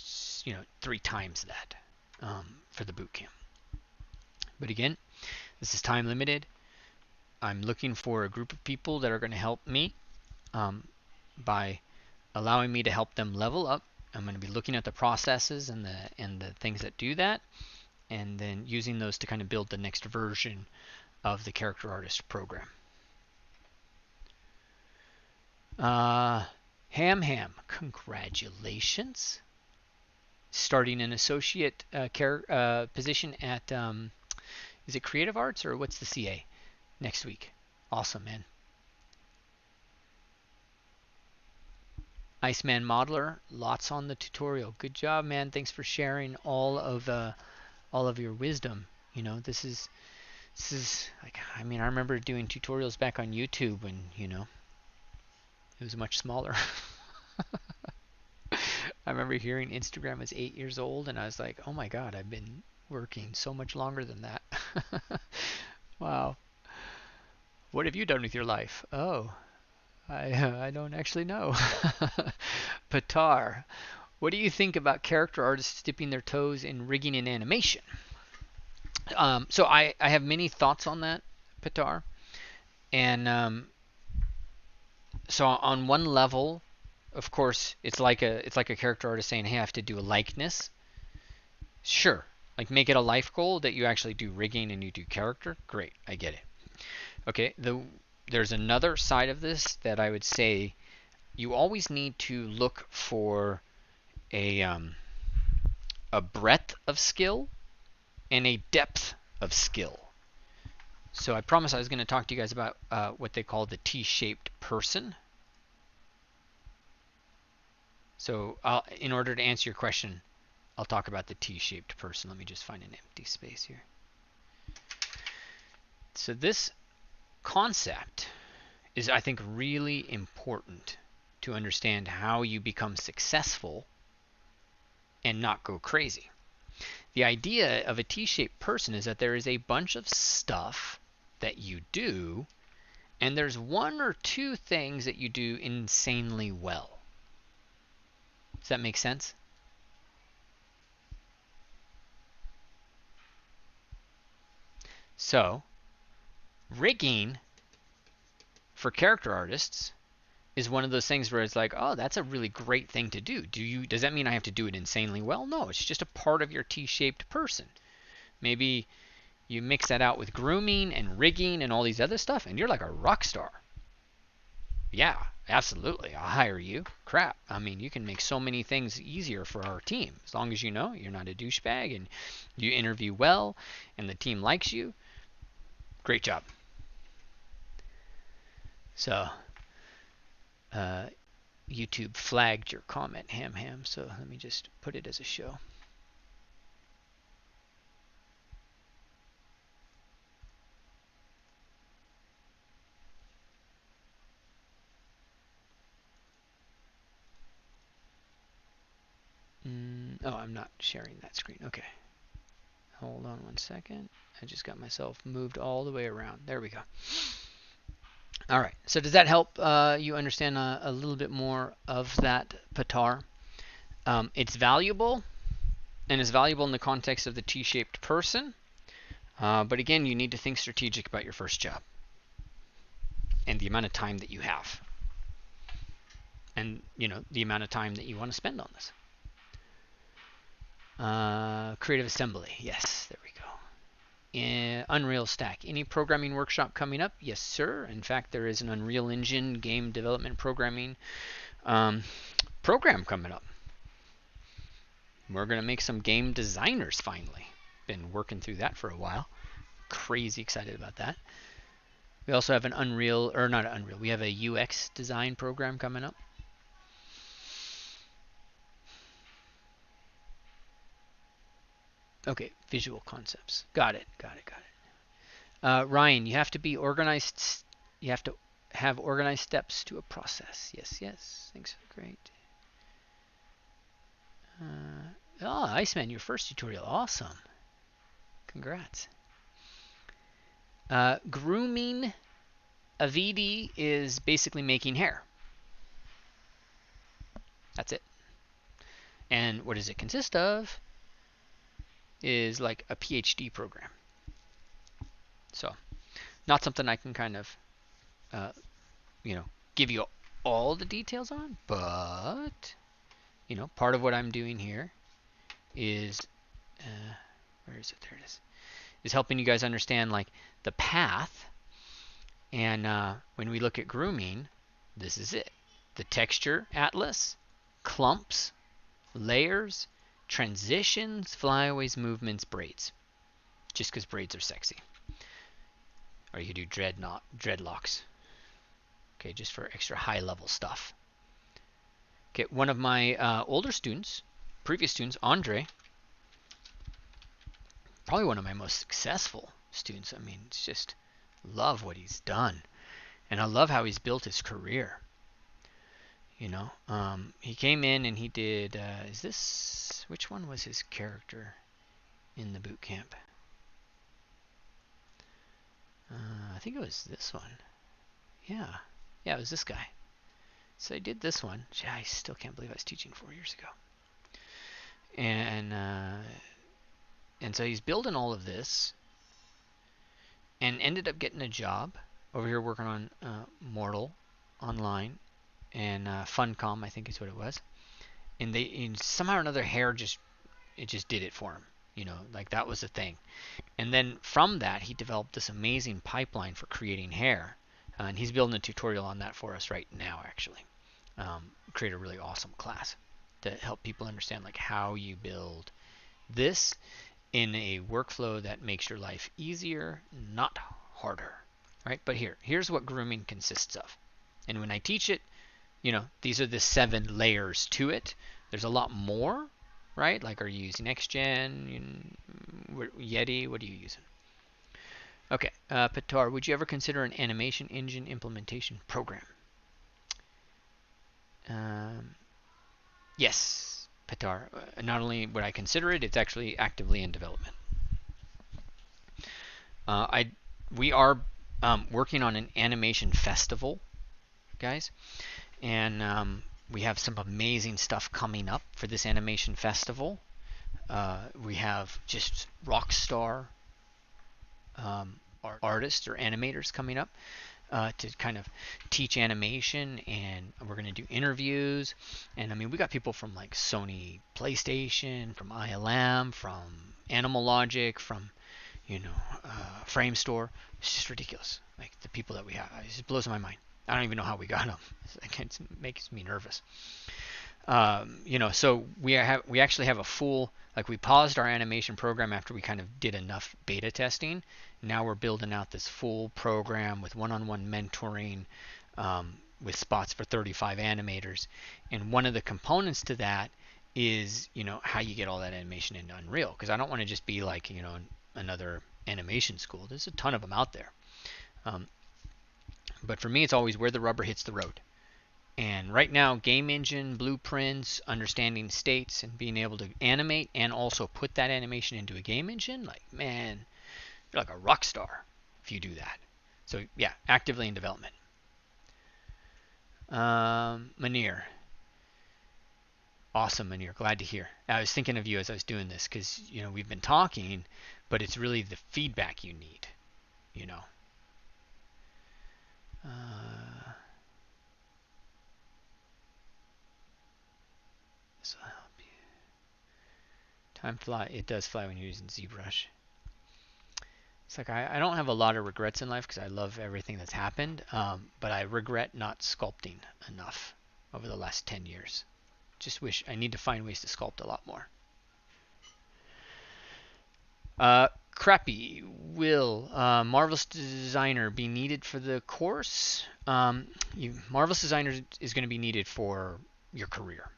A: 3 times that for the boot camp. But again, this is time limited. I'm looking for a group of people that are going to help me by allowing me to help them level up. I'm going to be looking at the processes and the things that do that, and then using those to kind of build the next version of the character artist program. Ham, congratulations. Starting an associate position at, is it Creative Arts or what's the CA? Next week. Awesome, man. Iceman Modeler, lots on the tutorial. Good job, man. Thanks for sharing all of your wisdom. You know, this is like, I mean, I remember doing tutorials back on YouTube when, you know, it was much smaller. I remember hearing Instagram was 8 years old, and I was like, oh my God, I've been working so much longer than that. Wow. What have you done with your life? Oh, I don't actually know. Patar, what do you think about character artists dipping their toes in rigging and animation? So I have many thoughts on that, Patar. And so on one level, of course, it's like a character artist saying, "Hey, I have to do a likeness." Sure, like make it a life goal that you actually do rigging and you do character. Great, I get it. Okay, there's another side of this that I would say you always need to look for a um, a breadth of skill and a depth of skill. So I promised I was going to talk to you guys about what they call the T-shaped person. So in order to answer your question, I'll talk about the T-shaped person. Let me just find an empty space here. So this concept is, I think, really important to understand how you become successful and not go crazy. The idea of a T-shaped person is that there is a bunch of stuff that you do, and there's one or two things that you do insanely well. Does that make sense? So, rigging for character artists is one of those things where it's like, oh, that's a really great thing to do. Does that mean I have to do it insanely well? No, it's just a part of your T-shaped person. Maybe you mix that out with grooming and rigging and all these other stuff, and you're like a rock star. Yeah, absolutely. I'll hire you. Crap. I mean, you can make so many things easier for our team. As long as you know you're not a douchebag and you interview well and the team likes you. Great job. So, uh, YouTube flagged your comment, Ham. So let me just put it as a show. Oh, I'm not sharing that screen. Okay. Hold on one second. I just got myself moved all the way around. There we go. All right. So does that help you understand a little bit more of that, Patar? It's valuable, and it's valuable in the context of the T-shaped person. But again, you need to think strategic about your first job and the amount of time that you have, and the amount of time that you want to spend on this. Creative assembly. Yes, there we go. Unreal Stack. Any programming workshop coming up? Yes, sir. In fact, there is an Unreal Engine game development programming program coming up. We're going to make some game designers finally. Been working through that for a while. Crazy excited about that. We also have an Unreal, or not Unreal, we have a UX design program coming up. Okay, visual concepts. Got it. Ryan, you have to be organized. You have to have organized steps to a process. Yes. Thanks. Great. Oh, Iceman, your first tutorial. Awesome. Congrats. Grooming a VD is basically making hair. That's it. And what does it consist of? Is like a PhD program. So, not something I can kind of, give you all the details on, but, part of what I'm doing here is, where is it? There it is helping you guys understand like the path. And when we look at grooming, this is it. The texture atlas, clumps, layers, transitions, flyaways, movements, braids. Just because braids are sexy. Or you could do dreadlocks. Okay, just for extra high level stuff. Okay, one of my older students, previous students, Andre, probably one of my most successful students. I mean, it's just love what he's done, and I love how he's built his career. He came in and he did. Is this which one was his character in the boot camp? I think it was this one. Yeah, yeah, it was this guy. So I did this one. Yeah, I still can't believe I was teaching 4 years ago. And so he's building all of this, and ended up getting a job over here working on Mortal online and Funcom, I think is what it was. And somehow or another, hair just did it for him. Like that was the thing. And then from that, he developed this amazing pipeline for creating hair, and he's building a tutorial on that for us right now, actually. Create a really awesome class to help people understand like how you build this in a workflow that makes your life easier, not harder, right? But here's what grooming consists of. And when I teach it, these are the 7 layers to it. There's a lot more, right? Like, are you using XGen, Yeti? What are you using? Okay, Petar, would you ever consider an animation engine implementation program? Yes, Petar. Not only would I consider it, it's actually actively in development. We are working on an animation festival, guys, and we have some amazing stuff coming up for this animation festival. We have just rock star artists or animators coming up to kind of teach animation, and we're going to do interviews. And I mean, we got people from like Sony PlayStation, from ILM, from Animal Logic, from Frame Store. It's just ridiculous. Like the people that we have, it just blows my mind. I don't even know how we got them. It makes me nervous. So we actually have a full, like, we paused our animation program after we kind of did enough beta testing. Now we're building out this full program with one-on-one mentoring, with spots for 35 animators. And one of the components to that is how you get all that animation into Unreal, because I don't want to just be like another animation school. There's a ton of them out there. But for me, it's always where the rubber hits the road. And right now, game engine, blueprints, understanding states, and being able to animate and also put that animation into a game engine, like, man, you're like a rock star if you do that. So yeah, actively in development. Manir. Awesome, Manir. Glad to hear. I was thinking of you as I was doing this because, we've been talking, but it's really the feedback you need, This will help you. Time fly. It does fly when you're using ZBrush. It's like I don't have a lot of regrets in life because I love everything that's happened, but I regret not sculpting enough over the last 10 years. Just wish I need to find ways to sculpt a lot more. Crappy. Will Marvelous Designer be needed for the course? Marvelous Designer is going to be needed for your career.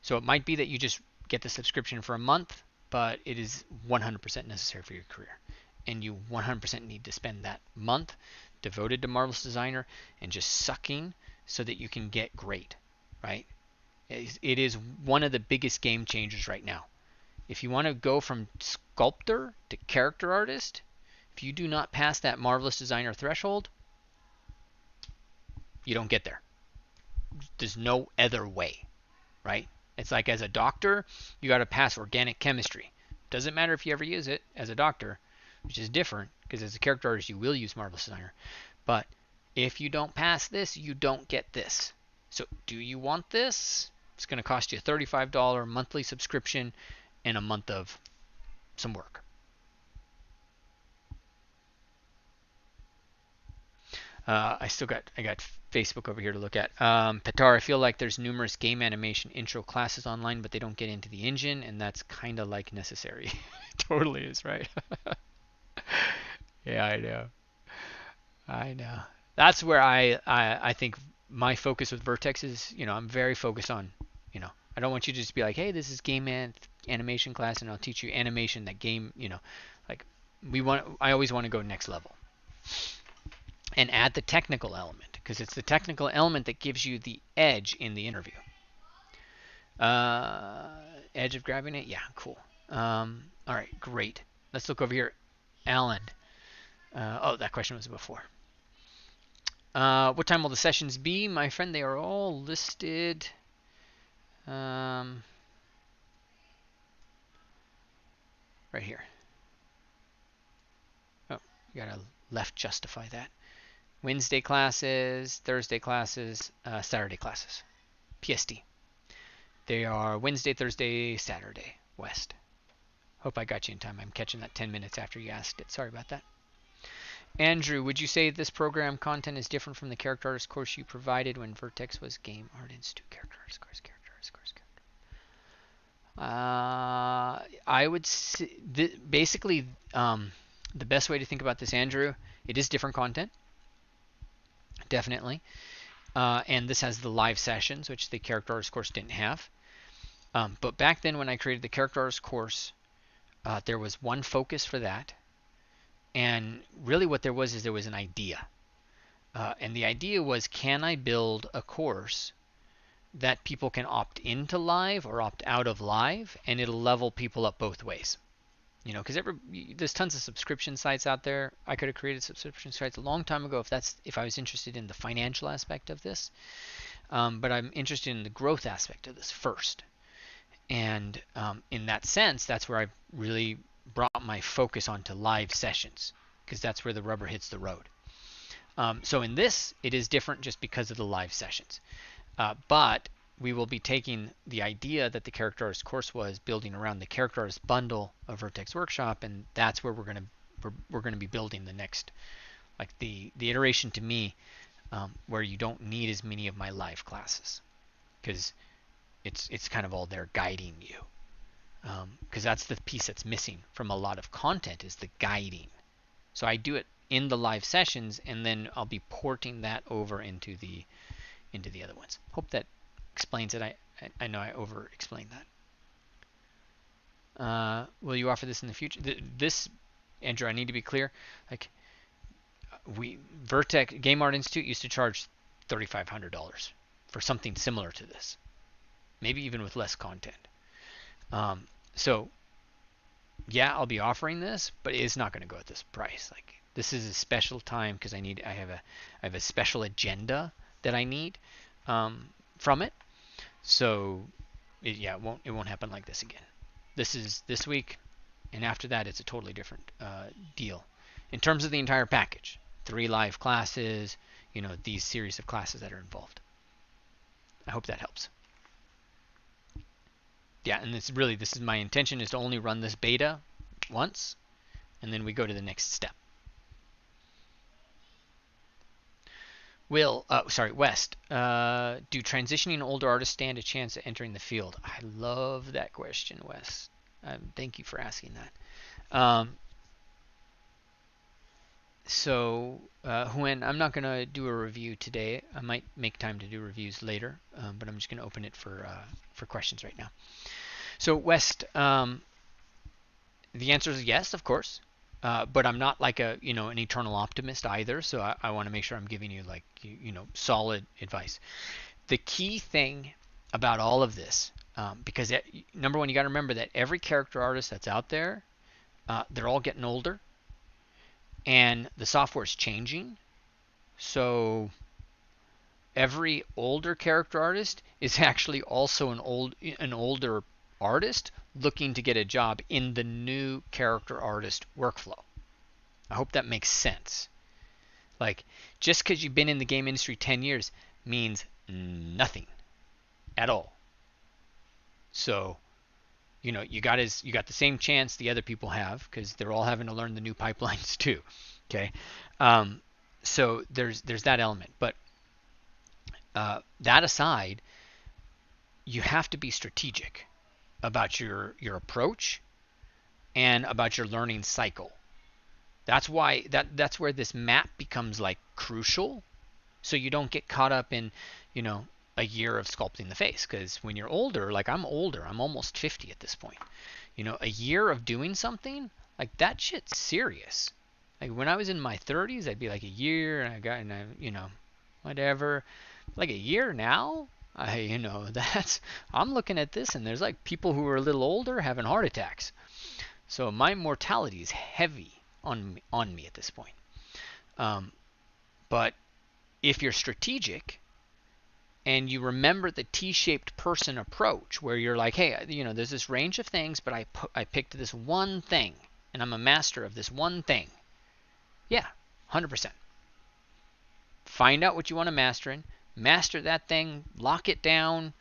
A: So it might be that you just get the subscription for a month, but it is 100% necessary for your career. And you 100% need to spend that month devoted to Marvelous Designer and just sucking so that you can get great, right? It is one of the biggest game changers right now. If you want to go from sculptor to character artist, if you do not pass that Marvelous Designer threshold, you don't get there. There's no other way, right? It's like as a doctor, you got to pass organic chemistry. Doesn't matter if you ever use it as a doctor, which is different because as a character artist, you will use Marvelous Designer. But if you don't pass this, you don't get this. So do you want this? It's going to cost you a $35 monthly subscription and a month of some work. I got Facebook over here to look at. Petar, I feel like there's numerous game animation intro classes online, but they don't get into the engine, and that's kind of like necessary. Totally is, right? Yeah, I know. That's where I think my focus with Vertex is, I'm very focused on, I don't want you to just be like, hey, this is animation class, and I'll teach you animation, that game, like I always want to go next level and add the technical element, because it's the technical element that gives you the edge in the interview. Uh, Edge of grabbing it, yeah, cool. All right, great. Let's look over here, Alan. Oh, that question was before. What time will the sessions be, my friend? They are all listed. Right here. Oh, you gotta left justify that. Wednesday classes, Thursday classes, Saturday classes. PST. They are Wednesday, Thursday, Saturday, West. Hope I got you in time. I'm catching that 10 minutes after you asked it. Sorry about that. Andrew, would you say this program content is different from the character artist course you provided when Vertex was Game Art Institute? Character artist course, character artist course, I would say basically, the best way to think about this, Andrew, it is different content, definitely. And this has the live sessions, which the character artist course didn't have. But back then, when I created the character artist course, there was one focus for that. And really what there was is there was an idea. And the idea was, can I build a course that people can opt into live or opt out of live, and it'll level people up both ways? Because there's tons of subscription sites out there. I could have created subscription sites a long time ago if I was interested in the financial aspect of this. But I'm interested in the growth aspect of this first. And in that sense, that's where I really brought my focus onto live sessions, because that's where the rubber hits the road. So in this, it is different just because of the live sessions. But we will be taking the idea that the character artist course was building around the character artist bundle of Vertex Workshop, and that's where we're going to be building the next, like the iteration to me, where you don't need as many of my live classes, because it's kind of all there guiding you. Because that's the piece that's missing from a lot of content, is the guiding. So I do it in the live sessions, and then I'll be porting that over into the other ones. Hope that explains it. I know I over explained that. Will you offer this in the future? This, Andrew, I need to be clear. Like, Vertex Game Art Institute used to charge $3,500 for something similar to this, maybe even with less content. So yeah, I'll be offering this, but it's not going to go at this price. Like, this is a special time because I have a special agenda that I need from it. So it won't happen like this again. This is this week, and after that it's a totally different deal in terms of the entire package. 3 live classes, these series of classes that are involved. I hope that helps. Yeah, and this is my intention, is to only run this beta once, and then we go to the next step. West, do transitioning older artists stand a chance at entering the field? I love that question, Wes. Thank you for asking that. Huen, I'm not going to do a review today. I might make time to do reviews later, but I'm just going to open it for questions right now. So West, the answer is yes, of course. But I'm not like an eternal optimist either. So I want to make sure I'm giving you solid advice. The key thing about all of this, because number one, you got to remember that every character artist that's out there, they're all getting older, and the software is changing. So every older character artist is actually also an older artist looking to get a job in the new character artist workflow. I hope that makes sense. Like, just because you've been in the game industry 10 years means nothing at all. So, you got the same chance the other people have, because they're all having to learn the new pipelines too. Okay, so there's that element. But that aside, you have to be strategic about your approach and about your learning cycle. That's why that's where this map becomes like crucial. so you don't get caught up in, you know, a year of sculpting the face. Because when you're older, like I'm older, I'm almost 50 at this point. You know, a year of doing something, like that shit's serious. Like when I was in my 30s, I'd be like a year, and you know, whatever. Like a year now, you know, that's, I'm looking at this, and there's like people who are a little older having heart attacks. So my mortality is heavy on me at this point. Um, but if you're strategic and you remember the T-shaped person approach, where you're like, hey, you know, there's this range of things, but I picked this one thing, and I'm a master of this one thing. Yeah, 100%. Find out what you want to master in, master that thing, lock it down,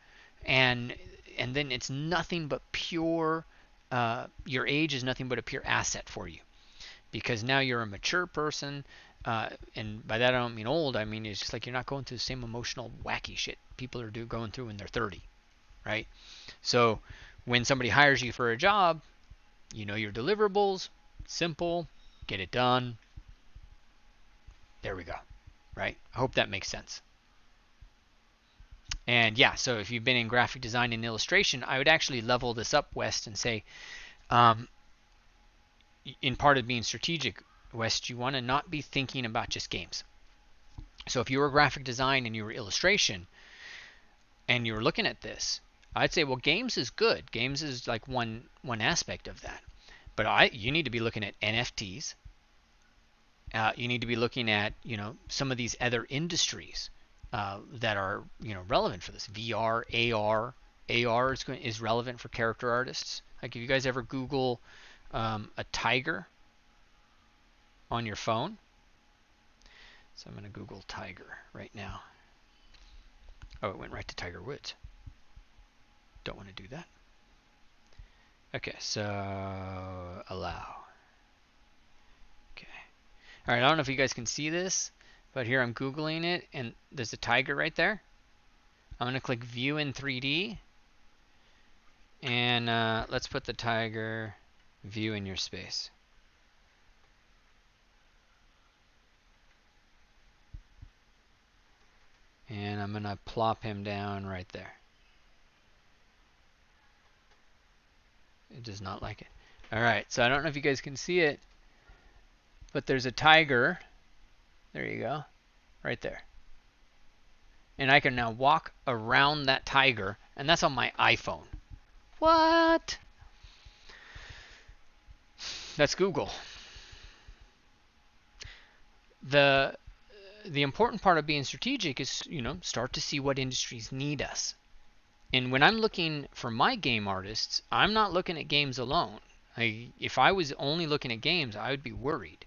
A: and then it's nothing but pure. Your age is nothing but a pure asset for you, because now you're a mature person. And by that I don't mean old. I mean it's just like you're not going through the same emotional wacky shit people are going through when they're 30, right? So when somebody hires you for a job, you know your deliverables, simple, get it done. There we go, right? I hope that makes sense. And yeah, so if you've been in graphic design and illustration, I would actually level this up, West, and say, um, in part of being strategic, West, you want to not be thinking about just games. So if you were graphic design and you were illustration and you were looking at this, I'd say, well, games is good. Games is like one aspect of that. But you need to be looking at NFTs. You need to be looking at, you know, some of these other industries that are, you know, relevant for this. VR, AR. AR is relevant for character artists. Like if you guys ever Google a tiger on your phone. So I'm going to Google tiger right now. Oh, it went right to Tiger Woods. Don't want to do that. Okay, so allow. Okay. All right, I don't know if you guys can see this, but here I'm Googling it, and there's a tiger right there. I'm going to click View in 3D, and let's put the tiger view in your space. And I'm going to plop him down right there. It does not like it. All right, so I don't know if you guys can see it, but there's a tiger. There you go, right there. And I can now walk around that tiger, and that's on my iPhone. What? That's Google. The important part of being strategic is, you know, start to see what industries need us. And when I'm looking for my game artists, I'm not looking at games alone. If I was only looking at games, I would be worried.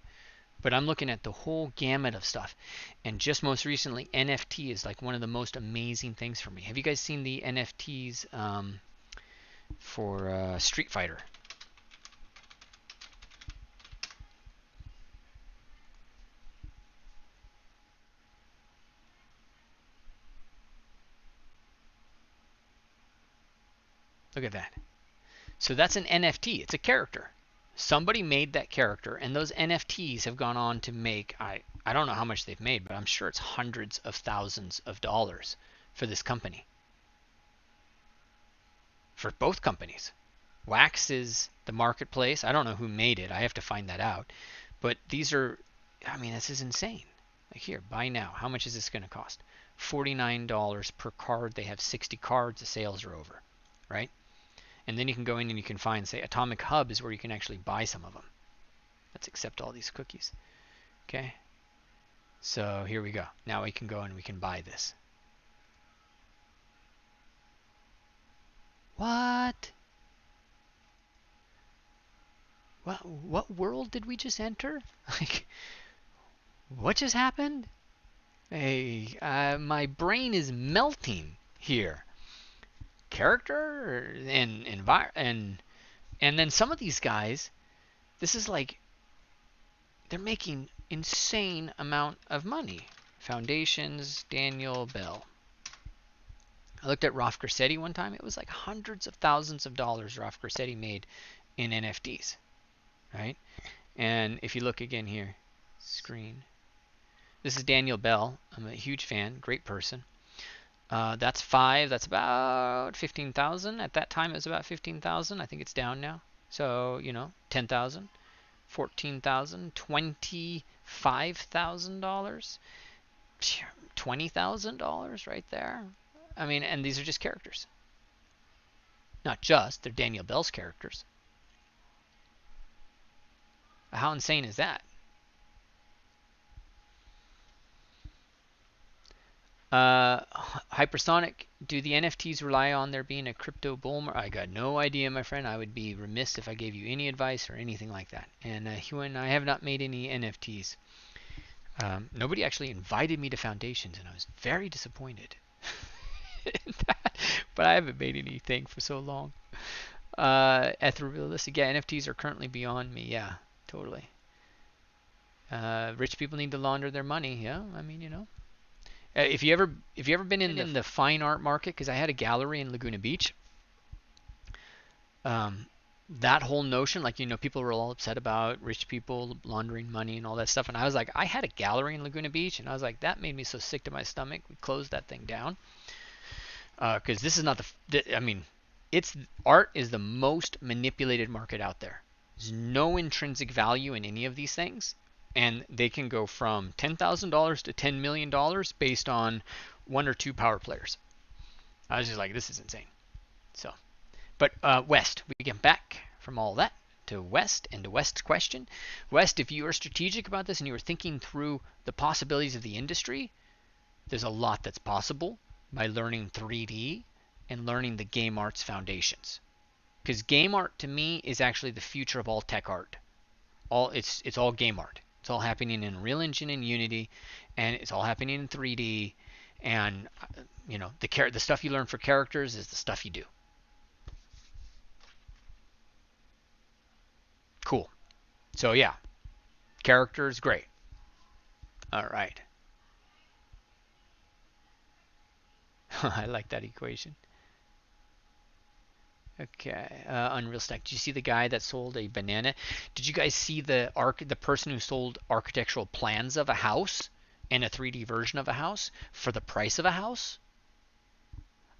A: But I'm looking at the whole gamut of stuff. And just most recently, NFT is like one of the most amazing things for me. Have you guys seen the NFTs for Street Fighter? Look at that. So that's an NFT. It's a character. Somebody made that character, and those NFTs have gone on to make, I don't know how much they've made, but I'm sure it's hundreds of thousands of dollars for this company. For both companies. Wax is the marketplace. I don't know who made it. I have to find that out. But these are, I mean, this is insane. Like here, buy now. How much is this going to cost? $49 per card. They have 60 cards. The sales are over, right? And then you can go in and you can find, say, Atomic Hub is where you can actually buy some of them. Let's accept all these cookies. Okay. So here we go. Now we can go and we can buy this. What? What world did we just enter? Like, what just happened? Hey, my brain is melting here. Character and then some of these guys, this is like they're making insane amount of money. Foundations, Daniel Bell. I looked at Ralph Grassetti one time. It was like hundreds of thousands of dollars Ralph Grassetti made in NFTs, right? And if you look again here, screen. This is Daniel Bell. I'm a huge fan, great person. That's 5. That's about 15,000. At that time, it was about 15,000. I think it's down now. So, 10,000, 14,000, $25,000, $20,000 right there. I mean, and these are just characters. Not just, they're Daniel Bell's characters. How insane is that? Uh, Hypersonic, do the NFTs rely on there being a crypto bull market? I got no idea, my friend. I would be remiss if I gave you any advice or anything like that. And Huan, I have not made any NFTs. Nobody actually invited me to Foundations, and I was very disappointed in that. But I haven't made anything for so long. Etherealistic, yeah, NFTs are currently beyond me. Yeah, totally. Rich people need to launder their money. Yeah, I mean, if you ever been in the fine art market, because I had a gallery in Laguna Beach, um, that whole notion, like people were all upset about rich people laundering money and all that stuff, and I was like, I had a gallery in Laguna Beach, and I was like, that made me so sick to my stomach. We closed that thing down because this is not I mean, it's art is the most manipulated market out there. There's no intrinsic value in any of these things, and they can go from $10,000 to $10 million based on one or two power players. I was just like, this is insane. So, but West, we get back from all that to West and to West's question. West, if you are strategic about this and you are thinking through the possibilities of the industry, there's a lot that's possible by learning 3D and learning the game art's foundations. Because game art to me is actually the future of all tech art. It's all game art. It's all happening in Unreal Engine and Unity, and it's all happening in 3D. And the stuff you learn for characters is the stuff you do. Cool. So yeah, characters, great. All right. I like that equation. Okay, Unreal Stack. Did you see the guy that sold a banana? Did you guys see the person who sold architectural plans of a house and a 3D version of a house for the price of a house?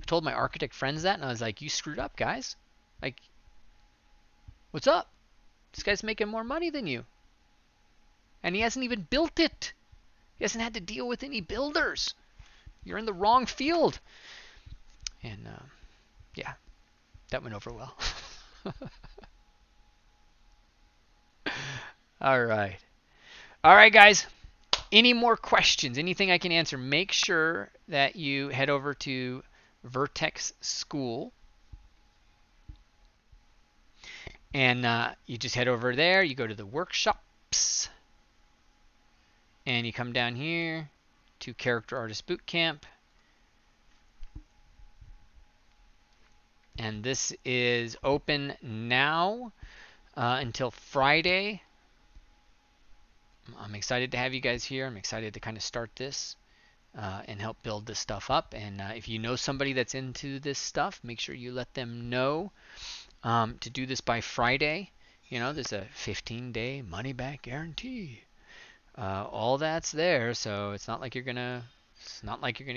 A: I told my architect friends that, and I was like, "You screwed up, guys. Like, what's up? This guy's making more money than you, and he hasn't even built it. He hasn't had to deal with any builders. You're in the wrong field." And yeah, that went over well. All right. All right, guys. Any more questions? Anything I can answer? Make sure that you head over to Vertex School, and you just head over there. You go to the workshops, and you come down here to Character Artist Bootcamp. And this is open now until Friday. I'm excited to have you guys here. I'm excited to kind of start this and help build this stuff up. And if you know somebody that's into this stuff, make sure you let them know to do this by Friday. There's a 15-day money-back guarantee. All that's there, so it's not like you're gonna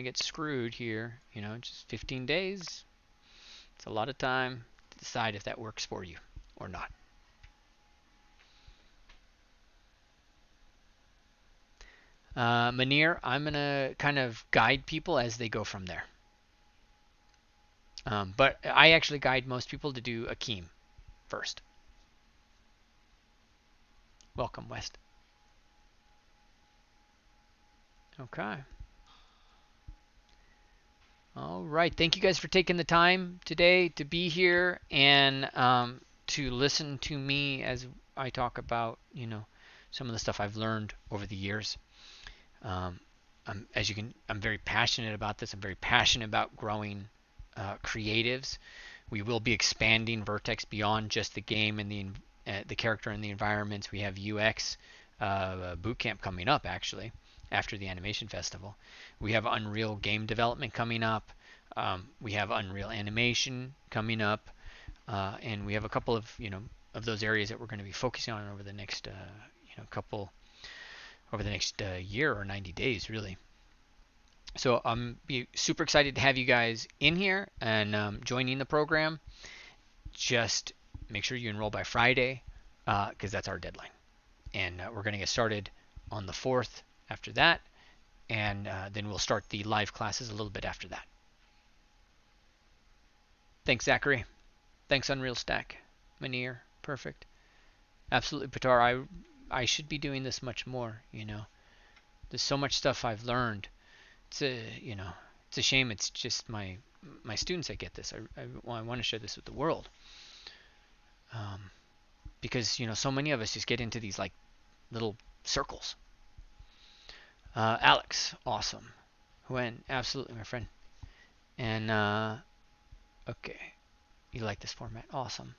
A: get screwed here. Just 15 days. It's a lot of time to decide if that works for you or not. Manir, I'm going to kind of guide people as they go from there. But I actually guide most people to do Akeem first. Welcome, West. Okay. All right. Thank you guys for taking the time today to be here and to listen to me as I talk about, some of the stuff I've learned over the years. I'm very passionate about this. I'm very passionate about growing creatives. We will be expanding Vertex beyond just the game and the character and the environments. We have UX bootcamp coming up actually after the animation festival. We have Unreal game development coming up. We have Unreal animation coming up, and we have a couple of of those areas that we're going to be focusing on over the next couple over the next year or 90 days, really. So I'm super excited to have you guys in here and joining the program. Just make sure you enroll by Friday because that's our deadline. And we're going to get started on the 4th after that. And then we'll start the live classes a little bit after that. Thanks, Zachary. Thanks, Unreal Stack. Manir, perfect. Absolutely, Patar. I should be doing this much more. There's so much stuff I've learned. It's a shame. It's just my students that get this. I want to share this with the world. Because so many of us just get into these like little circles. Alex, awesome. Huen, absolutely, my friend. And okay, you like this format? Awesome.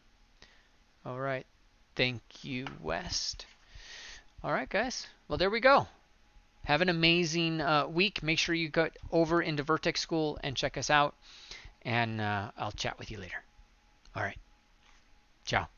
A: All right, thank you, West. All right, guys. Well, there we go. Have an amazing week. Make sure you go over into Vertex School and check us out. And I'll chat with you later. All right. Ciao.